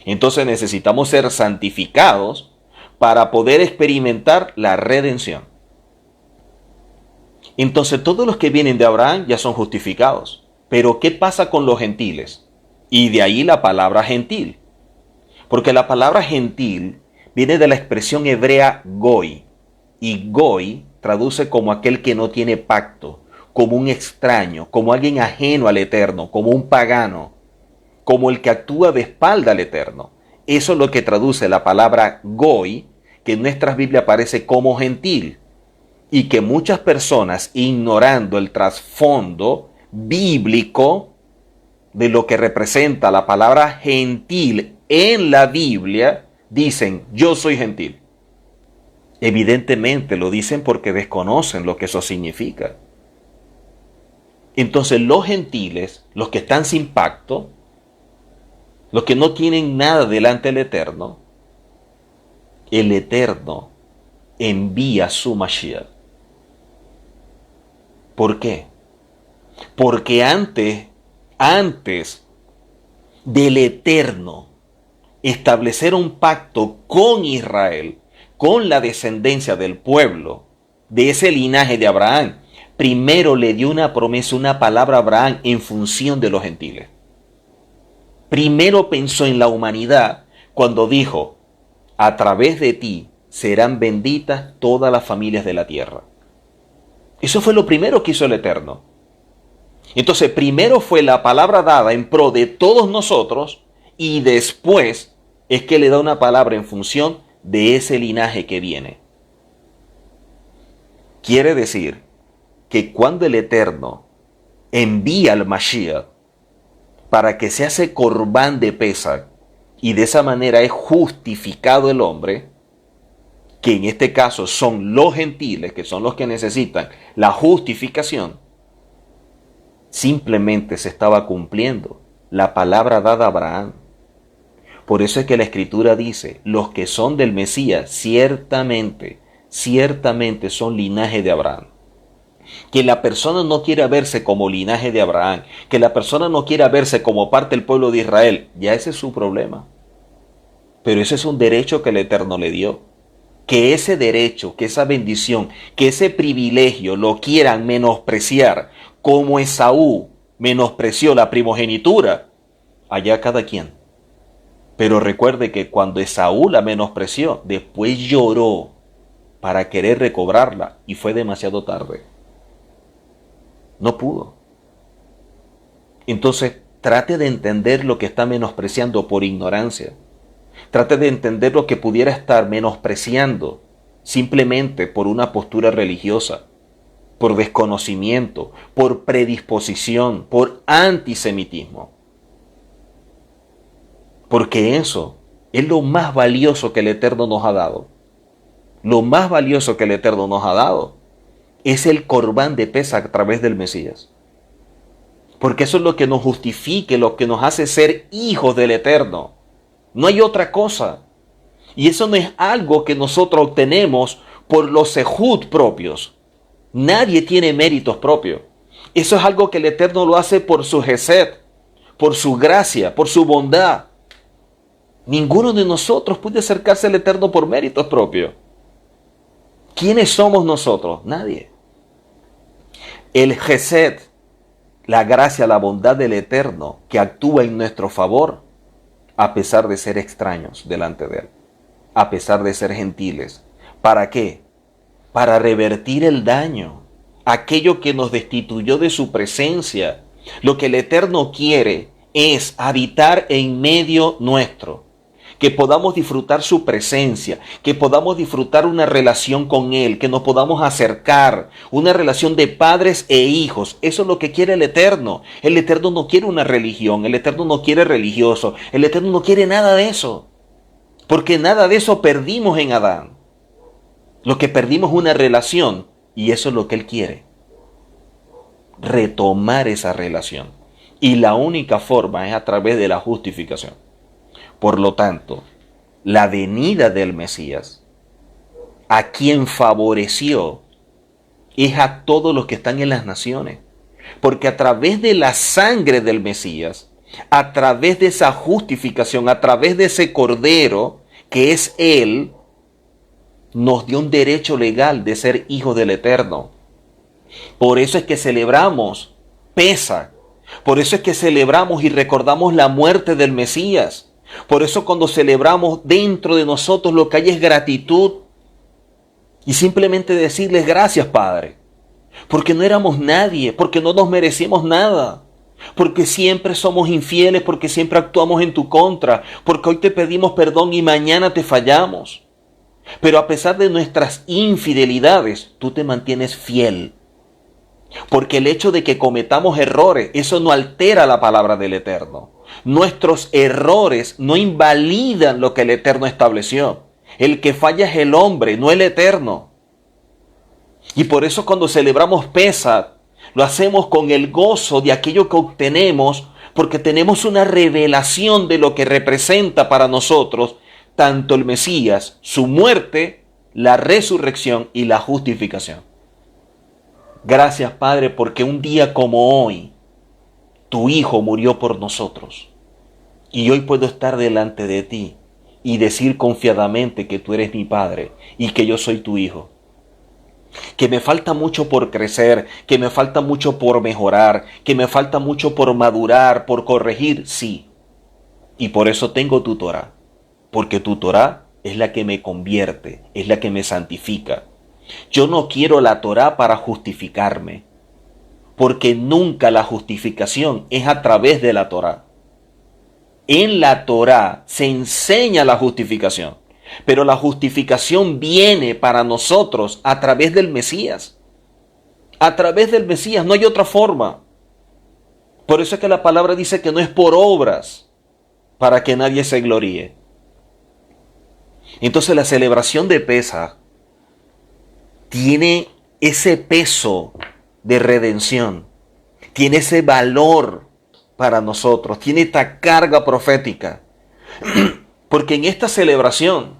Entonces necesitamos ser santificados para poder experimentar la redención. Entonces todos los que vienen de Abraham ya son justificados. Pero ¿qué pasa con los gentiles? Y de ahí la palabra gentil. Porque la palabra gentil viene de la expresión hebrea goy. Y goy traduce como aquel que no tiene pacto, como un extraño, como alguien ajeno al Eterno, como un pagano, como el que actúa de espalda al Eterno. Eso es lo que traduce la palabra goy, que en nuestras Biblias aparece como gentil. Y que muchas personas, ignorando el trasfondo bíblico de lo que representa la palabra gentil en la Biblia, dicen: yo soy gentil. Evidentemente lo dicen porque desconocen lo que eso significa. Entonces los gentiles, los que están sin pacto, los que no tienen nada delante del Eterno, el Eterno envía su Mashiach. ¿Por qué? Porque antes del Eterno establecer un pacto con Israel, con la descendencia del pueblo, de ese linaje de Abraham, primero le dio una promesa, una palabra a Abraham en función de los gentiles. Primero pensó en la humanidad cuando dijo: a través de ti serán benditas todas las familias de la tierra. Eso fue lo primero que hizo el Eterno. Entonces, primero fue la palabra dada en pro de todos nosotros, y después es que le da una palabra en función de ese linaje que viene. Quiere decir que cuando el Eterno envía al Mashiach para que se hace Corbán de Pesach, y de esa manera es justificado el hombre, que en este caso son los gentiles, que son los que necesitan la justificación, simplemente se estaba cumpliendo la palabra dada a Abraham. Por eso es que la Escritura dice: los que son del Mesías ciertamente ciertamente son linaje de Abraham. Que la persona no quiera verse como linaje de Abraham, que la persona no quiera verse como parte del pueblo de Israel, ya ese es su problema. Pero ese es un derecho que el Eterno le dio. Que ese derecho, que esa bendición, que ese privilegio lo quieran menospreciar, como Esaú menospreció la primogenitura, allá cada quien. Pero recuerde que cuando Esaú la menospreció, después lloró para querer recobrarla y fue demasiado tarde. No pudo. Entonces, trate de entender lo que está menospreciando por ignorancia. Trate de entender lo que pudiera estar menospreciando simplemente por una postura religiosa, por desconocimiento, por predisposición, por antisemitismo. Porque eso es lo más valioso que el Eterno nos ha dado. Lo más valioso que el Eterno nos ha dado es el corbán de Pesaj a través del Mesías. Porque eso es lo que nos justifica, lo que nos hace ser hijos del Eterno. No hay otra cosa. Y eso no es algo que nosotros obtenemos por los sehut propios. Nadie tiene méritos propios. Eso es algo que el Eterno lo hace por su gesed, por su gracia, por su bondad. Ninguno de nosotros puede acercarse al Eterno por méritos propios. ¿Quiénes somos nosotros? Nadie. El gesed, la gracia, la bondad del Eterno que actúa en nuestro favor, a pesar de ser extraños delante de Él, a pesar de ser gentiles. ¿Para qué? Para revertir el daño, aquello que nos destituyó de su presencia. Lo que el Eterno quiere es habitar en medio nuestro, que podamos disfrutar su presencia, que podamos disfrutar una relación con Él, que nos podamos acercar, una relación de padres e hijos. Eso es lo que quiere el Eterno. El Eterno no quiere una religión, el Eterno no quiere religioso, el Eterno no quiere nada de eso, porque nada de eso perdimos en Adán. Lo que perdimos es una relación, y eso es lo que Él quiere. Retomar esa relación. Y la única forma es a través de la justificación. Por lo tanto, la venida del Mesías, a quien favoreció, es a todos los que están en las naciones. Porque a través de la sangre del Mesías, a través de esa justificación, a través de ese Cordero, que es Él, nos dio un derecho legal de ser hijos del Eterno. Por eso es que celebramos Pesaj. Por eso es que celebramos y recordamos la muerte del Mesías. Por eso cuando celebramos, dentro de nosotros lo que hay es gratitud y simplemente decirles gracias, Padre, porque no éramos nadie, porque no nos merecemos nada, porque siempre somos infieles, porque siempre actuamos en tu contra, porque hoy te pedimos perdón y mañana te fallamos. Pero a pesar de nuestras infidelidades, tú te mantienes fiel. Porque el hecho de que cometamos errores, eso no altera la palabra del Eterno. Nuestros errores no invalidan lo que el Eterno estableció. El que falla es el hombre, no el Eterno. Y por eso cuando celebramos Pesaj, lo hacemos con el gozo de aquello que obtenemos, porque tenemos una revelación de lo que representa para nosotros tanto el Mesías, su muerte, la resurrección y la justificación. Gracias, Padre, porque un día como hoy, tu Hijo murió por nosotros. Y hoy puedo estar delante de ti y decir confiadamente que tú eres mi Padre y que yo soy tu Hijo. Que me falta mucho por crecer, que me falta mucho por mejorar, que me falta mucho por madurar, por corregir, sí. Y por eso tengo tu Torá, porque tu Torá es la que me convierte, es la que me santifica. Yo no quiero la Torá para justificarme, porque nunca la justificación es a través de la Torá. En la Torá se enseña la justificación, pero la justificación viene para nosotros a través del Mesías. A través del Mesías, no hay otra forma. Por eso es que la palabra dice que no es por obras para que nadie se gloríe. Entonces la celebración de Pesaj tiene ese peso de redención, tiene ese valor para nosotros, tiene esta carga profética, porque en esta celebración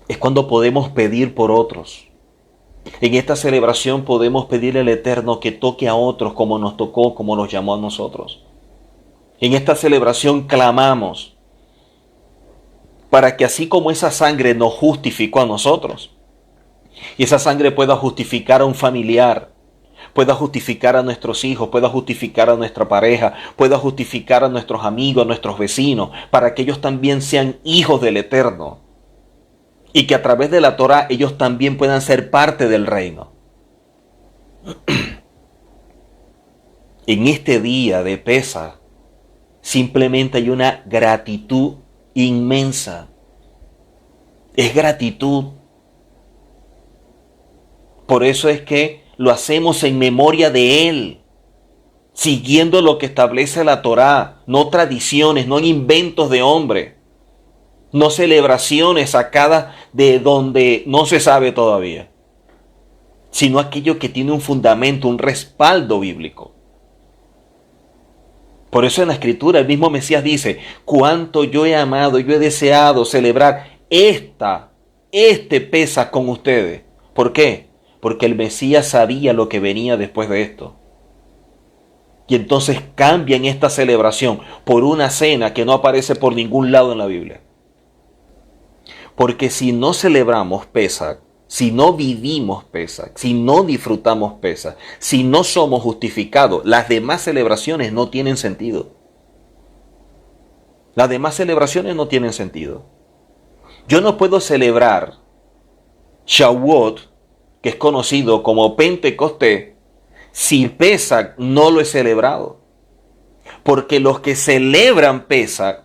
Es cuando podemos pedir por otros. En esta celebración podemos pedirle al Eterno que toque a otros como nos tocó, como nos llamó a nosotros. En esta celebración clamamos para que así como esa sangre nos justificó a nosotros, y esa sangre pueda justificar a un familiar, pueda justificar a nuestros hijos, pueda justificar a nuestra pareja, pueda justificar a nuestros amigos, a nuestros vecinos, para que ellos también sean hijos del Eterno. Y que a través de la Torá ellos también puedan ser parte del reino. En este día de Pesaj, simplemente hay una gratitud inmensa. Es gratitud. Por eso es que lo hacemos en memoria de Él, siguiendo lo que establece la Torá, no tradiciones, no inventos de hombre, no celebraciones sacadas de donde no se sabe todavía, sino aquello que tiene un fundamento, un respaldo bíblico. Por eso en la Escritura el mismo Mesías dice: cuánto yo he amado, yo he deseado celebrar este Pesaj con ustedes. ¿Por qué? Porque el Mesías sabía lo que venía después de esto. Y entonces cambian esta celebración por una cena que no aparece por ningún lado en la Biblia. Porque si no celebramos Pesaj, si no vivimos Pesaj, si no disfrutamos Pesaj, si no somos justificados, las demás celebraciones no tienen sentido. Las demás celebraciones no tienen sentido. Yo no puedo celebrar Shavuot, que es conocido como Pentecostés, si Pesaj no lo he celebrado. Porque los que celebran Pesaj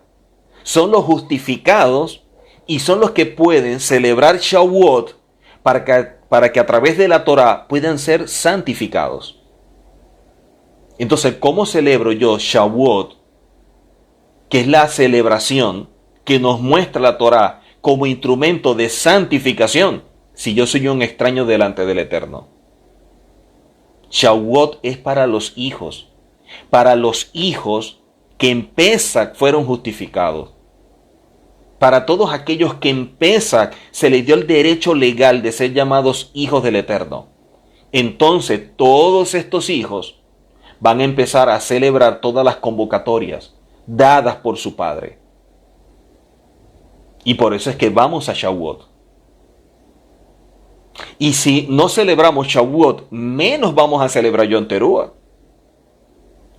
son los justificados y son los que pueden celebrar Shavuot para que a través de la Torá puedan ser santificados. Entonces, ¿cómo celebro yo Shavuot, que es la celebración que nos muestra la Torá como instrumento de santificación, si yo soy un extraño delante del Eterno? Shavuot es para los hijos que en Pesaj fueron justificados. Para todos aquellos que en Pesaj se les dio el derecho legal de ser llamados hijos del Eterno. Entonces todos estos hijos van a empezar a celebrar todas las convocatorias dadas por su padre. Y por eso es que vamos a Shavuot. Y si no celebramos Shavuot, menos vamos a celebrar Yom Teruah.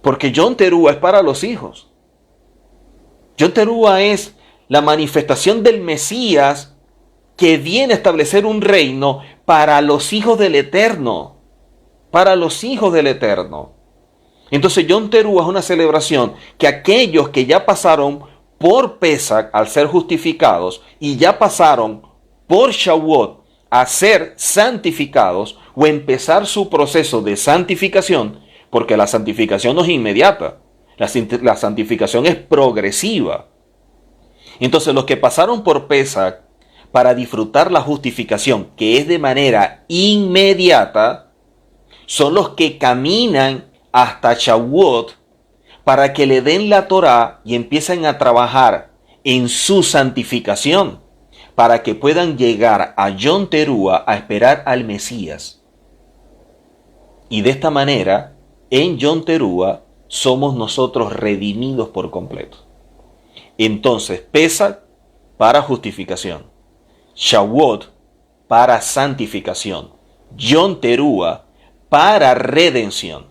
Porque Yom Teruah es para los hijos. Yom Teruah es la manifestación del Mesías que viene a establecer un reino para los hijos del Eterno. Para los hijos del Eterno. Entonces Yom Teruah es una celebración que aquellos que ya pasaron por Pesaj al ser justificados y ya pasaron por Shavuot a ser santificados o empezar su proceso de santificación, porque la santificación no es inmediata, la santificación es progresiva. Entonces los que pasaron por Pesaj para disfrutar la justificación, que es de manera inmediata, son los que caminan hasta Shavuot para que le den la Torá y empiecen a trabajar en su santificación, para que puedan llegar a Yom Teruah a esperar al Mesías. Y de esta manera, en Yom Teruah somos nosotros redimidos por completo. Entonces, Pesaj para justificación, Shavuot para santificación, Yom Teruah para redención.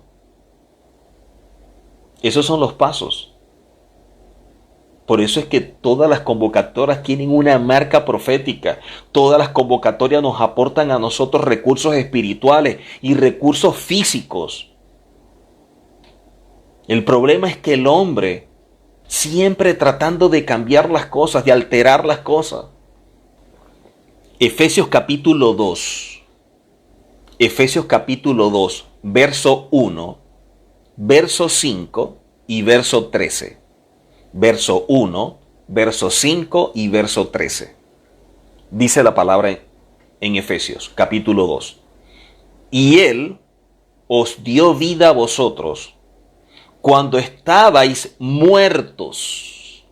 Esos son los pasos. Por eso es que todas las convocatorias tienen una marca profética. Todas las convocatorias nos aportan a nosotros recursos espirituales y recursos físicos. El problema es que el hombre, siempre tratando de cambiar las cosas, de alterar las cosas. Efesios capítulo 2. Efesios capítulo 2, verso 1, verso 5 y verso 13. Verso 1, verso 5 y verso 13. Dice la palabra en Efesios, capítulo 2. Y Él os dio vida a vosotros cuando estabais muertos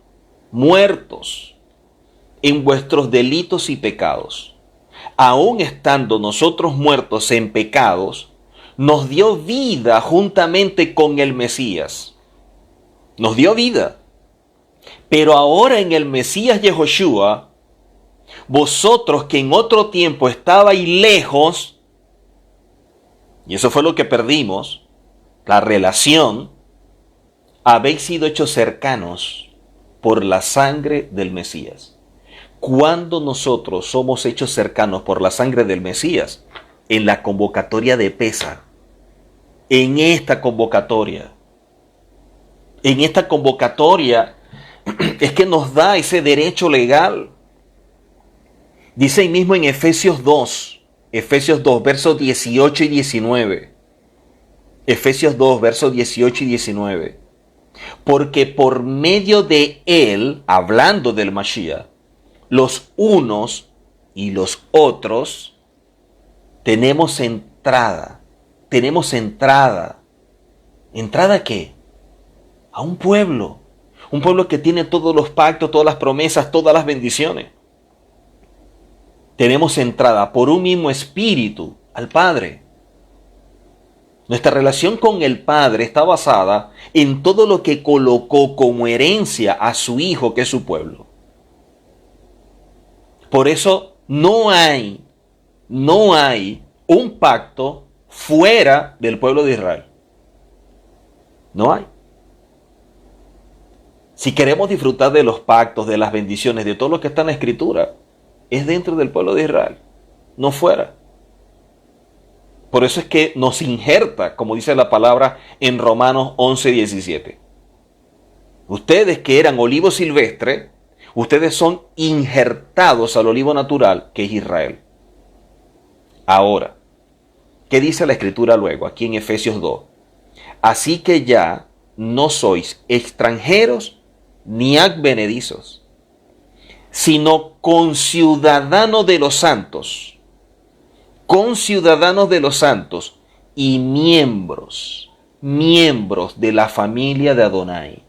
en vuestros delitos y pecados, aun estando nosotros muertos en pecados, nos dio vida juntamente con el Mesías. Nos dio vida. Pero ahora en el Mesías Yehoshua, vosotros que en otro tiempo estabais lejos, y eso fue lo que perdimos, la relación, habéis sido hechos cercanos por la sangre del Mesías. Cuando nosotros somos hechos cercanos por la sangre del Mesías, en la convocatoria de Pesa, en esta convocatoria es que nos da ese derecho legal. Dice ahí mismo en Efesios 2, versos 18 y 19. Efesios 2, versos 18 y 19. Porque por medio de él, hablando del Mashiach, los unos y los otros tenemos entrada. ¿Entrada a qué? A un pueblo que tiene todos los pactos, todas las promesas, todas las bendiciones. Tenemos entrada por un mismo espíritu al Padre. Nuestra relación con el Padre está basada en todo lo que colocó como herencia a su Hijo, que es su pueblo. Por eso no hay un pacto fuera del pueblo de Israel. No hay. Si queremos disfrutar de los pactos, de las bendiciones, de todo lo que está en la Escritura, es dentro del pueblo de Israel, no fuera. Por eso es que nos injerta, como dice la palabra en Romanos 11:17. Ustedes que eran olivo silvestre, ustedes son injertados al olivo natural, que es Israel. Ahora, ¿qué dice la Escritura luego, aquí en Efesios 2? Así que ya no sois extranjeros ni advenedizos, sino conciudadanos de los santos, y miembros de la familia de Adonai.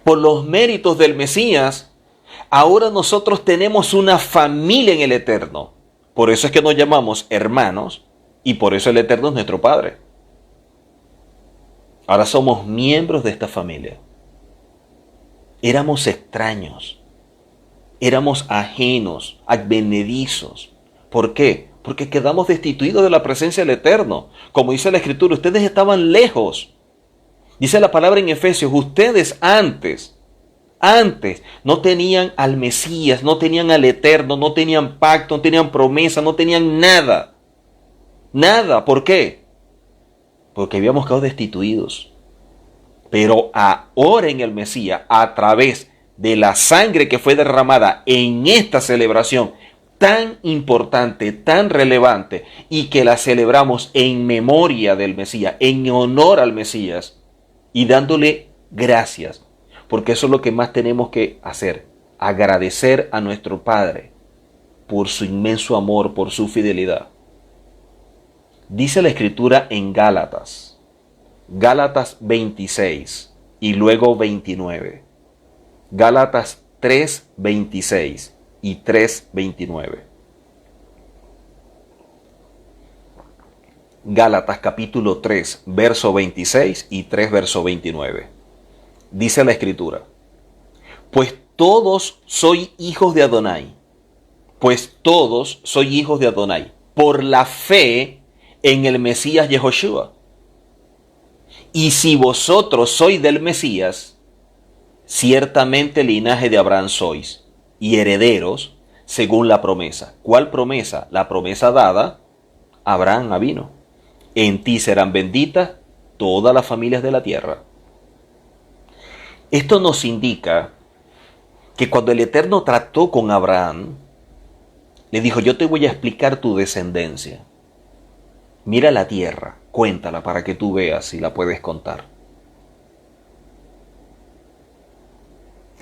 Por los méritos del Mesías, ahora nosotros tenemos una familia en el Eterno. Por eso es que nos llamamos hermanos y por eso el Eterno es nuestro Padre. Ahora somos miembros de esta familia. Éramos extraños, éramos ajenos, advenedizos. ¿Por qué? Porque quedamos destituidos de la presencia del Eterno. Como dice la Escritura, ustedes estaban lejos. Dice la palabra en Efesios, ustedes antes no tenían al Mesías, no tenían al Eterno, no tenían pacto, no tenían promesa, no tenían nada. Nada. ¿Por qué? Porque habíamos quedado destituidos. Pero ahora en el Mesías, a través de la sangre que fue derramada en esta celebración tan importante, tan relevante, y que la celebramos en memoria del Mesías, en honor al Mesías, y dándole gracias, porque eso es lo que más tenemos que hacer, agradecer a nuestro Padre por su inmenso amor, por su fidelidad. Dice la Escritura en Gálatas 26 y luego 29. Gálatas 3:26 y 3:29. Gálatas capítulo 3, verso 26 y 3, verso 29. Dice la Escritura: Pues todos sois hijos de Adonai, por la fe en el Mesías Yehoshua. Y si vosotros sois del Mesías, ciertamente linaje de Abraham sois, y herederos según la promesa. ¿Cuál promesa? La promesa dada a Abraham avino. En ti serán benditas todas las familias de la tierra. Esto nos indica que cuando el Eterno trató con Abraham, le dijo: yo te voy a explicar tu descendencia. Mira la tierra, cuéntala para que tú veas si la puedes contar.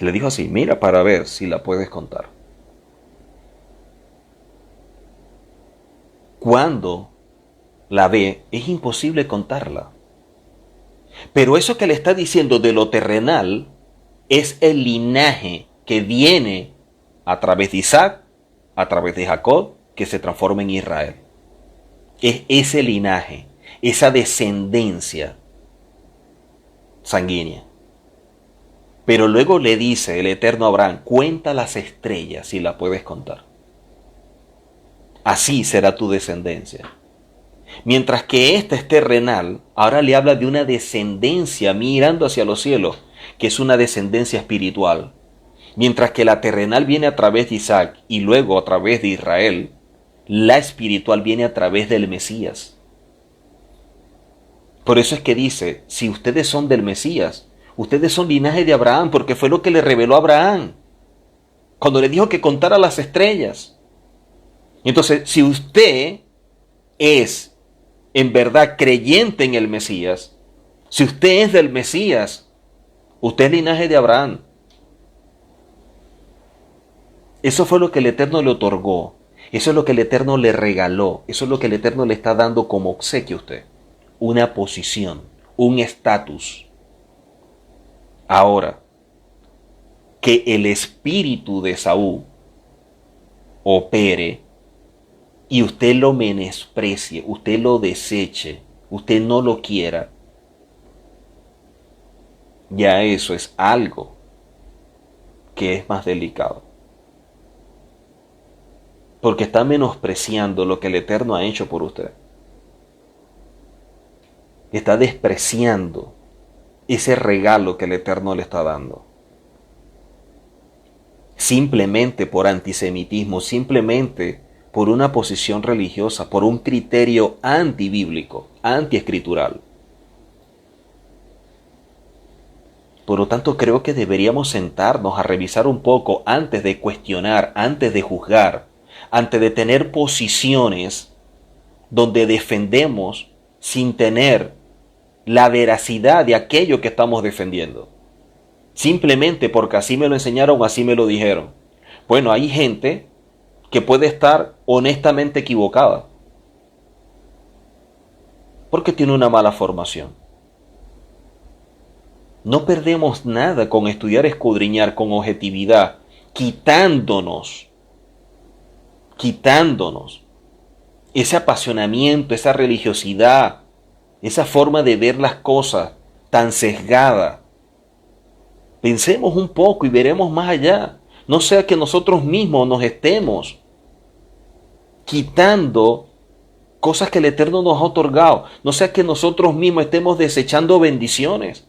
Le dijo así: mira para ver si la puedes contar. Cuando la ve, es imposible contarla. Pero eso que le está diciendo de lo terrenal es el linaje que viene a través de Isaac, a través de Jacob, que se transforma en Israel. Es ese linaje, esa descendencia sanguínea. Pero luego le dice el Eterno a Abraham, cuenta las estrellas si las puedes contar. Así será tu descendencia. Mientras que esta es terrenal, ahora le habla de una descendencia mirando hacia los cielos, que es una descendencia espiritual. Mientras que la terrenal viene a través de Isaac y luego a través de Israel, la espiritual viene a través del Mesías. Por eso es que dice, si ustedes son del Mesías, ustedes son linaje de Abraham, porque fue lo que le reveló a Abraham, cuando le dijo que contara las estrellas. Entonces, si usted es en verdad creyente en el Mesías, si usted es del Mesías, usted es linaje de Abraham. Eso fue lo que el Eterno le otorgó. Eso es lo que el Eterno le regaló. Eso es lo que el Eterno le está dando como obsequio a usted. Una posición, un estatus. Ahora, que el espíritu de Esaú opere y usted lo menosprecie, usted lo deseche, usted no lo quiera, ya eso es algo que es más delicado. Porque está menospreciando lo que el Eterno ha hecho por usted. Está despreciando ese regalo que el Eterno le está dando. Simplemente por antisemitismo, simplemente por una posición religiosa, por un criterio antibíblico, antiescritural. Por lo tanto, creo que deberíamos sentarnos a revisar un poco antes de cuestionar, antes de juzgar, antes de tener posiciones donde defendemos sin tener la veracidad de aquello que estamos defendiendo. Simplemente porque así me lo enseñaron o así me lo dijeron. Bueno, hay gente que puede estar honestamente equivocada porque tiene una mala formación. No perdemos nada con estudiar, escudriñar con objetividad, quitándonos ese apasionamiento, esa religiosidad, esa forma de ver las cosas tan sesgada. Pensemos un poco y veremos más allá. No sea que nosotros mismos nos estemos quitando cosas que el Eterno nos ha otorgado. No sea que nosotros mismos estemos desechando bendiciones.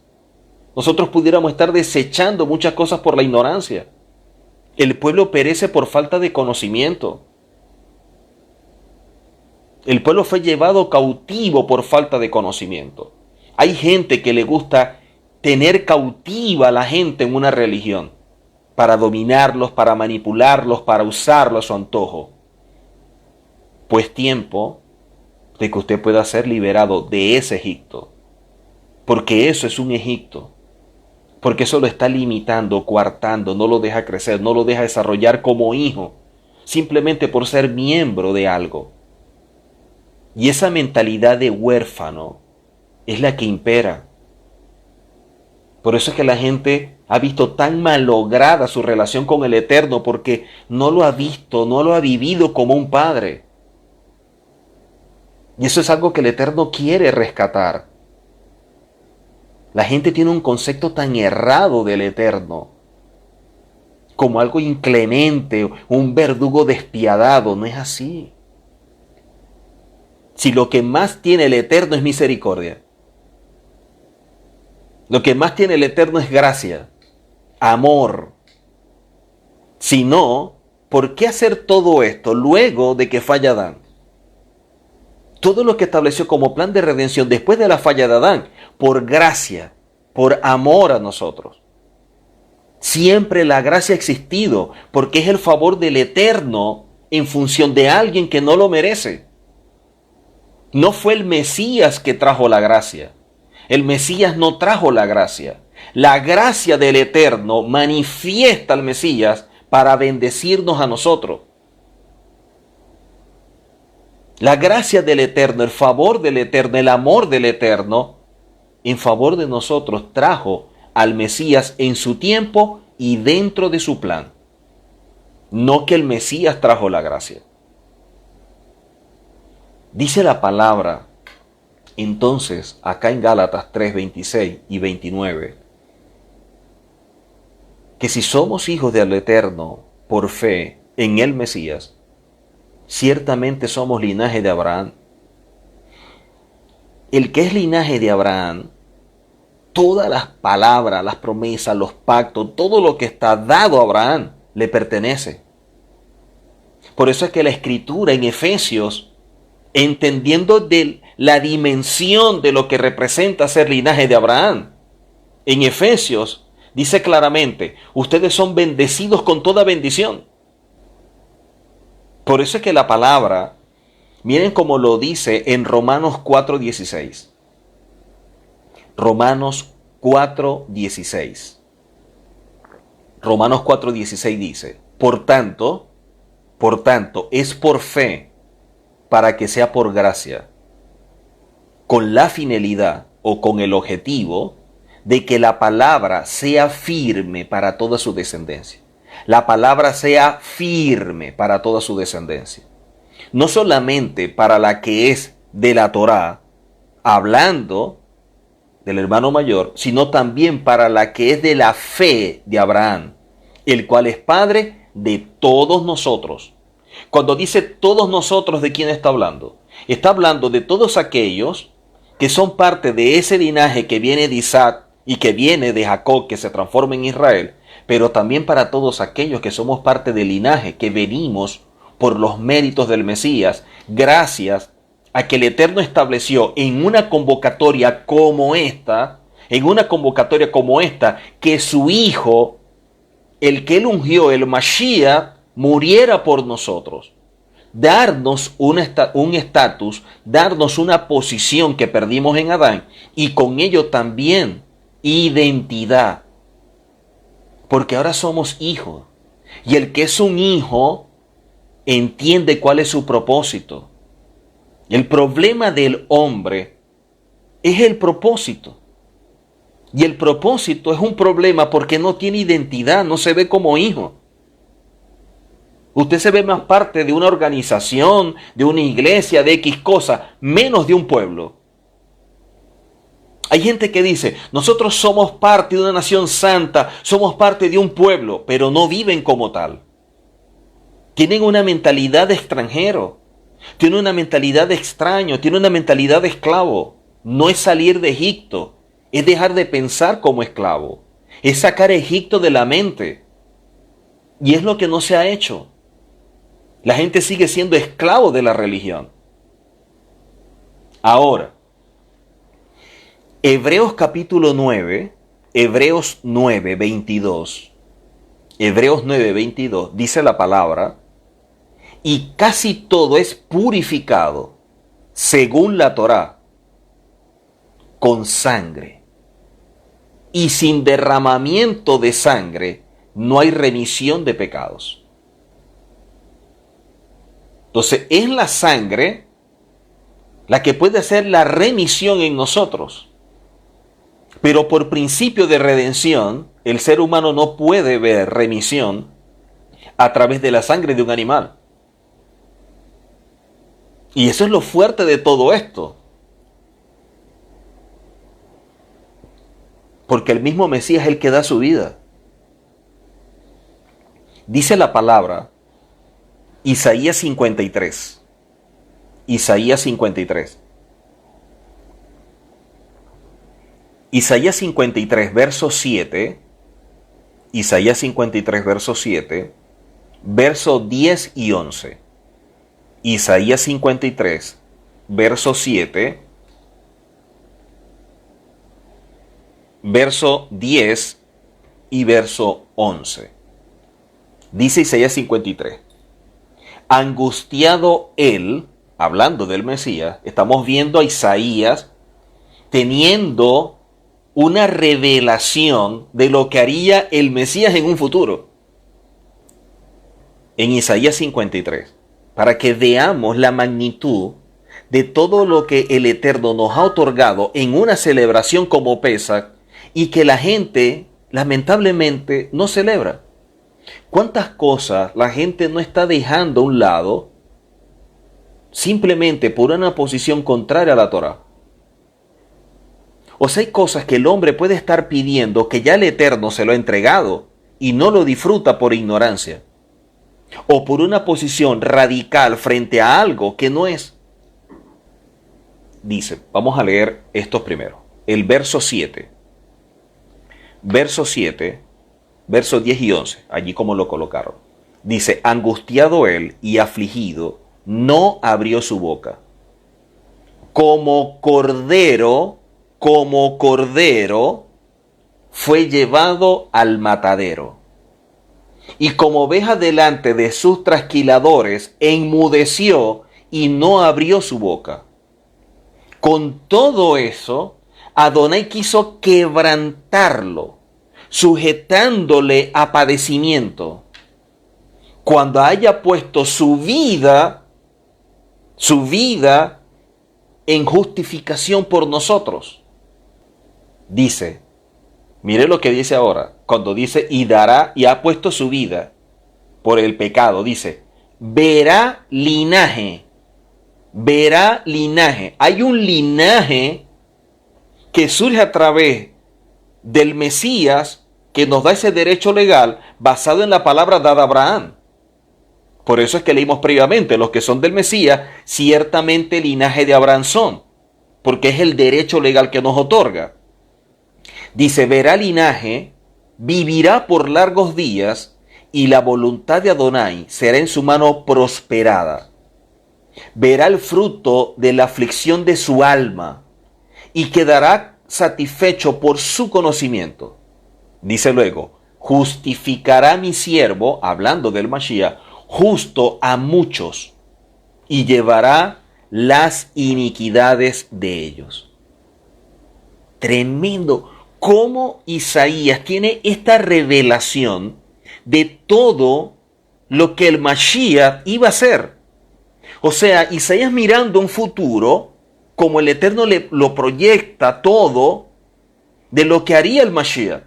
Nosotros pudiéramos estar desechando muchas cosas por la ignorancia. El pueblo perece por falta de conocimiento. El pueblo fue llevado cautivo por falta de conocimiento. Hay gente que le gusta tener cautiva a la gente en una religión para dominarlos, para manipularlos, para usarlos a su antojo. Pues tiempo de que usted pueda ser liberado de ese Egipto. Porque eso es un Egipto. Porque eso lo está limitando, coartando, no lo deja crecer, no lo deja desarrollar como hijo, simplemente por ser miembro de algo. Y esa mentalidad de huérfano es la que impera. Por eso es que la gente ha visto tan malograda su relación con el Eterno, porque no lo ha visto, no lo ha vivido como un padre. Y eso es algo que el Eterno quiere rescatar. La gente tiene un concepto tan errado del Eterno, como algo inclemente, un verdugo despiadado. No es así. Si lo que más tiene el Eterno es misericordia, lo que más tiene el Eterno es gracia, amor. Si no, ¿por qué hacer todo esto luego de que falla Adán? Todo lo que estableció como plan de redención después de la falla de Adán, por gracia, por amor a nosotros. Siempre la gracia ha existido, porque es el favor del Eterno en función de alguien que no lo merece. No fue el Mesías que trajo la gracia. El Mesías no trajo la gracia. La gracia del Eterno manifiesta al Mesías para bendecirnos a nosotros. La gracia del Eterno, el favor del Eterno, el amor del Eterno, en favor de nosotros trajo al Mesías en su tiempo y dentro de su plan. no que el Mesías trajo la gracia. Dice la palabra, entonces, acá en Gálatas 3, 26 y 29, que si somos hijos del Eterno por fe en el Mesías, ciertamente somos linaje de Abraham. El que es linaje de Abraham, todas las palabras, las promesas, los pactos, todo lo que está dado a Abraham le pertenece. Por eso es que la Escritura en Efesios, entendiendo de la dimensión de lo que representa ser linaje de Abraham, en Efesios dice claramente, ustedes son bendecidos con toda bendición. Por eso es que la palabra, miren cómo lo dice en Romanos 4:16. Romanos 4:16. Romanos 4:16 dice, por tanto, es por fe, para que sea por gracia, con la finalidad o con el objetivo de que la palabra sea firme para toda su descendencia. La palabra sea firme para toda su descendencia. No solamente para la que es de la Torá, hablando del hermano mayor, sino también para la que es de la fe de Abraham, el cual es padre de todos nosotros. Cuando dice todos nosotros, ¿de quién está hablando? Está hablando de todos aquellos que son parte de ese linaje que viene de Isaac y que viene de Jacob, que se transforma en Israel, pero también para todos aquellos que somos parte del linaje, que venimos por los méritos del Mesías, gracias a que el Eterno estableció en una convocatoria como esta, que su Hijo, el que Él ungió, el Mashiach, muriera por nosotros. Darnos un estatus, darnos una posición que perdimos en Adán y con ello también identidad. Porque ahora somos hijos. Y el que es un hijo entiende cuál es su propósito. El problema del hombre es el propósito. Y el propósito es un problema porque no tiene identidad, no se ve como hijo. Usted se ve más parte de una organización, de una iglesia, de X cosa, menos de un pueblo. Hay gente que dice, nosotros somos parte de una nación santa, somos parte de un pueblo, pero no viven como tal. Tienen una mentalidad de extranjero, tienen una mentalidad de extraño, tienen una mentalidad de esclavo. No es salir de Egipto, es dejar de pensar como esclavo, es sacar a Egipto de la mente. Y es lo que no se ha hecho. La gente sigue siendo esclavo de la religión. Ahora, Hebreos capítulo 9, Hebreos 9, 22, dice la palabra, y casi todo es purificado, según la Torá, con sangre. Y sin derramamiento de sangre no hay remisión de pecados. Entonces, es la sangre la que puede hacer la remisión en nosotros. Pero por principio de redención, el ser humano no puede ver remisión a través de la sangre de un animal. Y eso es lo fuerte de todo esto. Porque el mismo Mesías es el que da su vida. Dice la palabra, Isaías 53. Isaías 53. Isaías 53, verso 7. Isaías 53, verso 7. Verso 10 y 11. Isaías 53, verso 7. Verso 10 y verso 11. Dice Isaías 53. Angustiado él, hablando del Mesías, estamos viendo a Isaías teniendo una revelación de lo que haría el Mesías en un futuro. En Isaías 53, para que veamos la magnitud de todo lo que el Eterno nos ha otorgado en una celebración como Pesach y que la gente lamentablemente no celebra. ¿Cuántas cosas la gente no está dejando a un lado simplemente por una posición contraria a la Torá? O sea, hay cosas que el hombre puede estar pidiendo que ya el Eterno se lo ha entregado y no lo disfruta por ignorancia o por una posición radical frente a algo que no es. Dice, vamos a leer estos primero. El verso 7. Verso 7, versos 10 y 11, allí como lo colocaron. Dice, angustiado él y afligido, no abrió su boca. Como cordero, fue llevado al matadero. Y como oveja delante de sus trasquiladores, enmudeció y no abrió su boca. Con todo eso, Adonai quiso quebrantarlo, sujetándole a padecimiento. Cuando haya puesto su vida en justificación por nosotros. Dice, mire lo que dice ahora, cuando dice y dará y ha puesto su vida por el pecado, dice, verá linaje. Hay un linaje que surge a través del Mesías que nos da ese derecho legal basado en la palabra dada a Abraham. Por eso es que leímos previamente, los que son del Mesías, ciertamente linaje de Abraham son, porque es el derecho legal que nos otorga. Dice, verá linaje, vivirá por largos días, y la voluntad de Adonai será en su mano prosperada. Verá el fruto de la aflicción de su alma, y quedará satisfecho por su conocimiento. Dice luego, justificará mi siervo, hablando del Mashiach, justo a muchos, y llevará las iniquidades de ellos. Tremendo cómo Isaías tiene esta revelación de todo lo que el Mashiach iba a hacer. O sea, Isaías mirando un futuro, como el Eterno lo proyecta todo de lo que haría el Mashiach.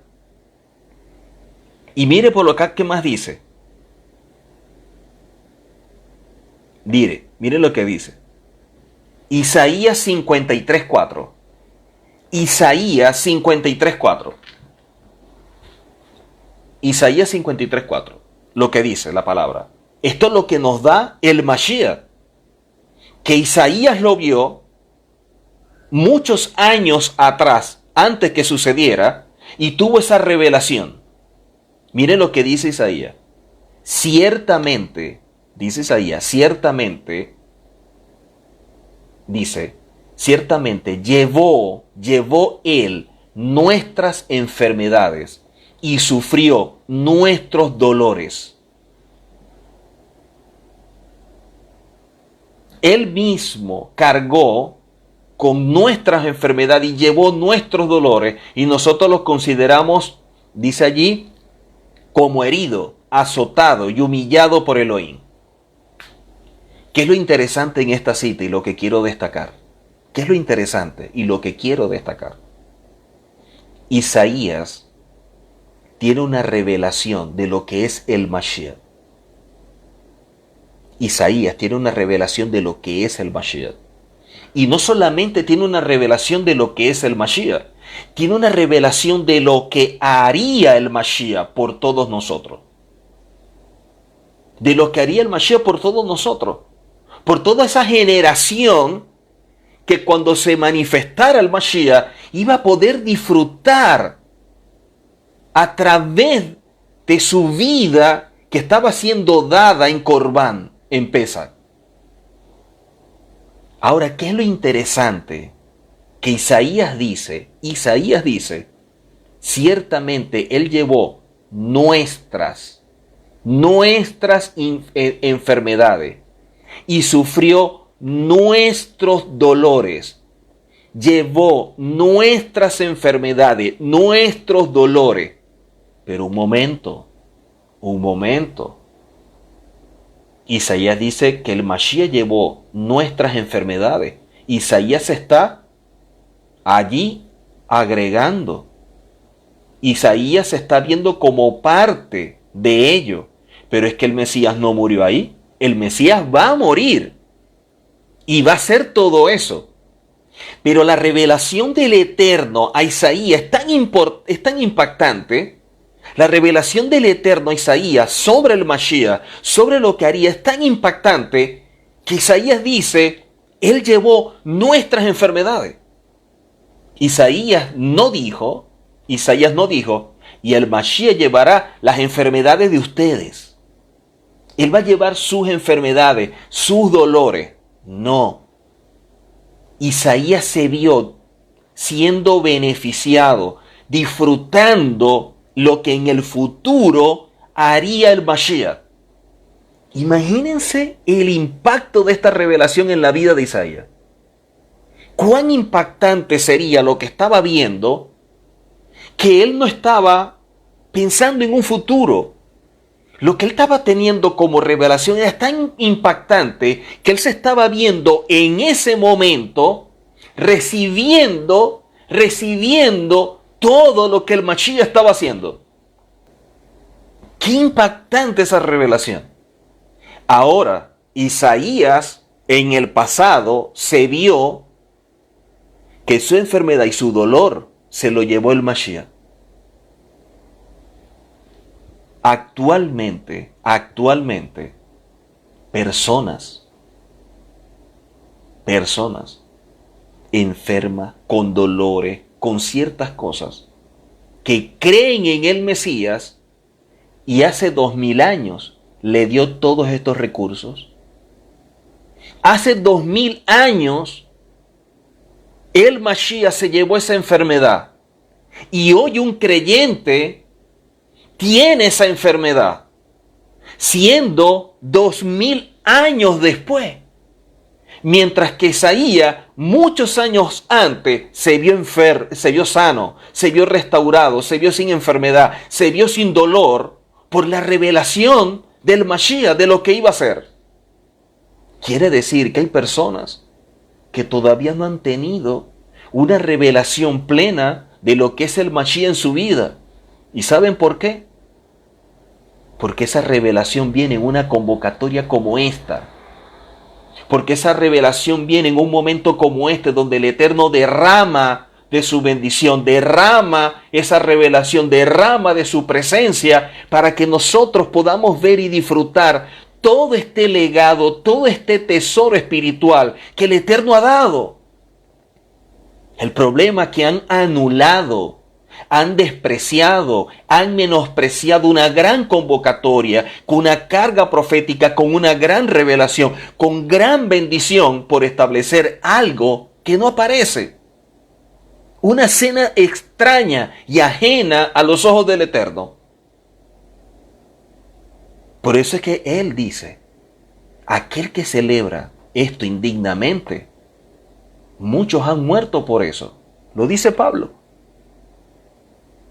Y mire por lo acá, ¿qué más dice? Mire lo que dice. Isaías 53:4. Isaías 53:4. Isaías 53:4. Lo que dice la palabra. Esto es lo que nos da el Mashiach. Que Isaías lo vio muchos años atrás, antes que sucediera, y tuvo esa revelación. Miren lo que dice Isaías. Ciertamente, dice Isaías, ciertamente llevó él nuestras enfermedades y sufrió nuestros dolores. Él mismo cargó con nuestras enfermedades y llevó nuestros dolores, y nosotros los consideramos, dice allí, como herido, azotado y humillado por Elohim. ¿Qué es lo interesante en esta cita y lo que quiero destacar? ¿Qué es lo interesante y lo que quiero destacar? Isaías tiene una revelación de lo que es el Mashiach. Isaías tiene una revelación de lo que es el Mashiach. Y no solamente tiene una revelación de lo que es el Mashiach, tiene una revelación de lo que haría el Mashiach por todos nosotros. De lo que haría el Mashiach por todos nosotros. Por toda esa generación que cuando se manifestara el Mashiach iba a poder disfrutar a través de su vida que estaba siendo dada en Corbán, en Pesach. Ahora, ¿qué es lo interesante? Que Isaías dice, ciertamente Él llevó nuestras enfermedades y sufrió nuestros dolores. Llevó nuestras enfermedades, nuestros dolores. Pero un momento. Isaías dice que el Mashiach llevó nuestras enfermedades. Isaías está allí agregando. Isaías se está viendo como parte de ello. Pero es que el Mesías no murió ahí. El Mesías va a morir y va a hacer todo eso. Pero la revelación del Eterno a Isaías es tan impactante. La revelación del Eterno a Isaías sobre el Mashiach, sobre lo que haría, es tan impactante que Isaías dice, Él llevó nuestras enfermedades. Isaías no dijo, y el Mashiach llevará las enfermedades de ustedes. Él va a llevar sus enfermedades, sus dolores. No. Isaías se vio siendo beneficiado, disfrutando lo que en el futuro haría el Mashiach. Imagínense el impacto de esta revelación en la vida de Isaías. Cuán impactante sería lo que estaba viendo, que él no estaba pensando en un futuro. Lo que él estaba teniendo como revelación era tan impactante que él se estaba viendo en ese momento, recibiendo todo lo que el Mashiach estaba haciendo. Qué impactante esa revelación. Ahora, Isaías en el pasado se vio que su enfermedad y su dolor se lo llevó el Mashiach. Actualmente, personas enfermas, con dolores, con ciertas cosas, que creen en el Mesías y hace 2000 años le dio todos estos recursos. Hace 2000 años el Mashiach se llevó esa enfermedad y hoy un creyente tiene esa enfermedad, siendo 2000 años después. Mientras que Isaías, muchos años antes, se vio sano, se vio restaurado, se vio sin enfermedad, se vio sin dolor, por la revelación del Mashiach, de lo que iba a ser. Quiere decir que hay personas que todavía no han tenido una revelación plena de lo que es el Mashiach en su vida. ¿Y saben por qué? Porque esa revelación viene en una convocatoria como esta. Porque esa revelación viene en un momento como este, donde el Eterno derrama de su bendición, derrama esa revelación, derrama de su presencia, para que nosotros podamos ver y disfrutar todo este legado, todo este tesoro espiritual que el Eterno ha dado. El problema es que han anulado, han despreciado, han menospreciado una gran convocatoria, con una carga profética, con una gran revelación, con gran bendición, por establecer algo que no aparece. Una cena extraña y ajena a los ojos del Eterno. Por eso es que Él dice, aquel que celebra esto indignamente, muchos han muerto por eso. Lo dice Pablo.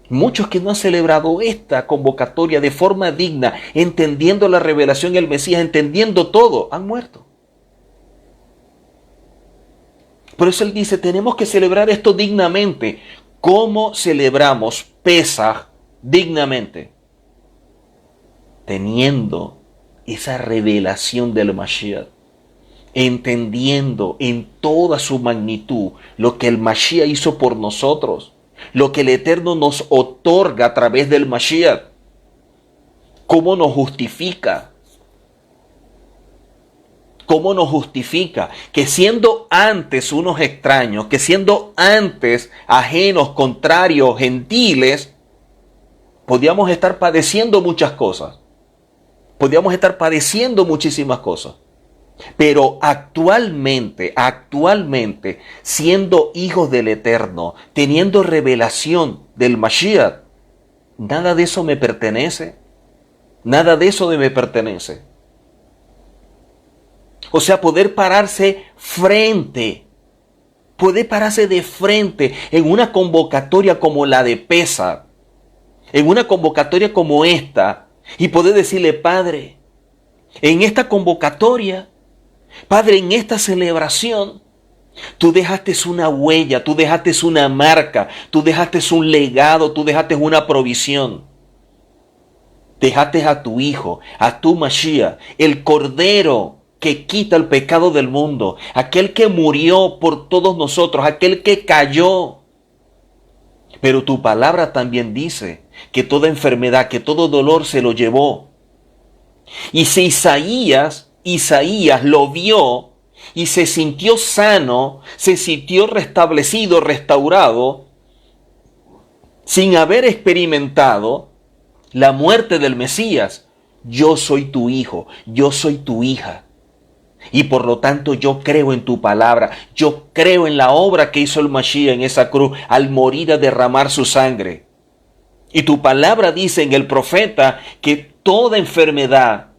Muchos que no han celebrado esta convocatoria de forma digna, entendiendo la revelación del Mesías, entendiendo todo, han muerto. Por eso él dice, tenemos que celebrar esto dignamente. ¿Cómo celebramos Pesaj dignamente? Teniendo esa revelación del Mashiach, entendiendo en toda su magnitud lo que el Mashiach hizo por nosotros, lo que el Eterno nos otorga a través del Mashiach, cómo nos justifica. ¿Cómo nos justifica? Que siendo antes unos extraños, que siendo antes ajenos, contrarios, gentiles, podíamos estar padeciendo muchas cosas. Podíamos estar padeciendo muchísimas cosas. Pero actualmente, siendo hijos del Eterno, teniendo revelación del Mashiach, nada de eso me pertenece. Nada de eso me pertenece. O sea, poder pararse de frente en una convocatoria como la de Pesaj, en una convocatoria como esta, y poder decirle, Padre, en esta convocatoria, Padre, en esta celebración, tú dejaste una huella, tú dejaste una marca, tú dejaste un legado, tú dejaste una provisión. Dejaste a tu Hijo, a tu Mashiach, el Cordero que quita el pecado del mundo, aquel que murió por todos nosotros, aquel que cayó. Pero tu palabra también dice que toda enfermedad, que todo dolor se lo llevó. Y si Isaías lo vio y se sintió sano, se sintió restablecido, restaurado, sin haber experimentado la muerte del Mesías, yo soy tu hijo, yo soy tu hija. Y por lo tanto yo creo en tu palabra, yo creo en la obra que hizo el Mashiach en esa cruz al morir a derramar su sangre. Y tu palabra dice en el profeta que toda enfermedad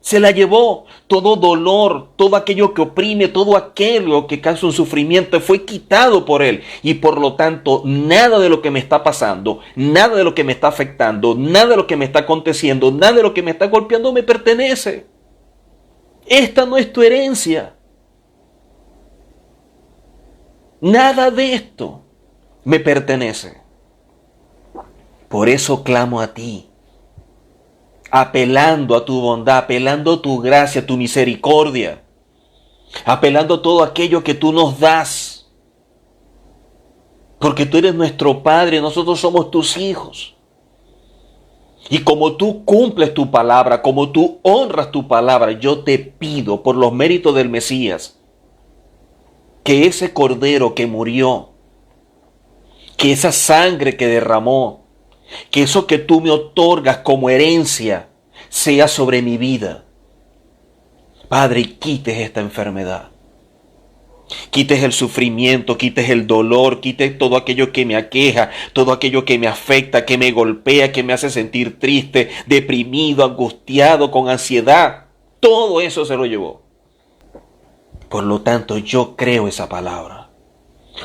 se la llevó, todo dolor, todo aquello que oprime, todo aquello que causa un sufrimiento fue quitado por él. Y por lo tanto, nada de lo que me está pasando, nada de lo que me está afectando, nada de lo que me está aconteciendo, nada de lo que me está golpeando me pertenece. Esta no es tu herencia. Nada de esto me pertenece. Por eso clamo a ti, apelando a tu bondad, apelando a tu gracia, a tu misericordia, apelando a todo aquello que tú nos das. Porque tú eres nuestro Padre, nosotros somos tus hijos. Y como tú cumples tu palabra, como tú honras tu palabra, yo te pido por los méritos del Mesías, que ese Cordero que murió, que esa sangre que derramó, que eso que tú me otorgas como herencia sea sobre mi vida. Padre, quites esta enfermedad. Quites el sufrimiento, quites el dolor, quites todo aquello que me aqueja, todo aquello que me afecta, que me golpea, que me hace sentir triste, deprimido, angustiado, con ansiedad. Todo eso se lo llevó. Por lo tanto, yo creo esa palabra.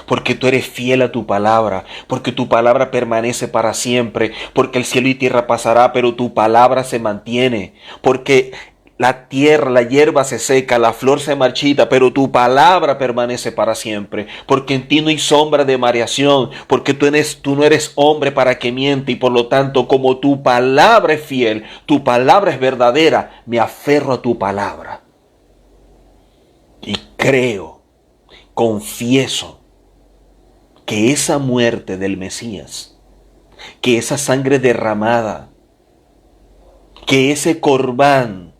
Porque tú eres fiel a tu palabra, porque tu palabra permanece para siempre, porque el cielo y tierra pasará, pero tu palabra se mantiene, porque la tierra, la hierba se seca, la flor se marchita, pero tu palabra permanece para siempre, porque en ti no hay sombra de variación, porque tú no eres hombre para que miente, y por lo tanto, como tu palabra es fiel, tu palabra es verdadera, me aferro a tu palabra. Y creo, confieso, que esa muerte del Mesías, que esa sangre derramada, que ese corbán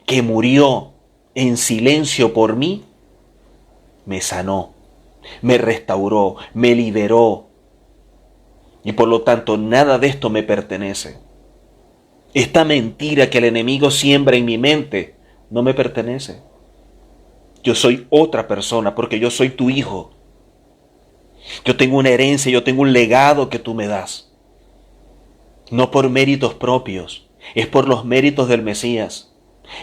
que murió en silencio por mí, me sanó, me restauró, me liberó. Y por lo tanto, nada de esto me pertenece. Esta mentira que el enemigo siembra en mi mente no me pertenece. Yo soy otra persona porque yo soy tu hijo. Yo tengo una herencia, yo tengo un legado que tú me das. No por méritos propios, es por los méritos del Mesías.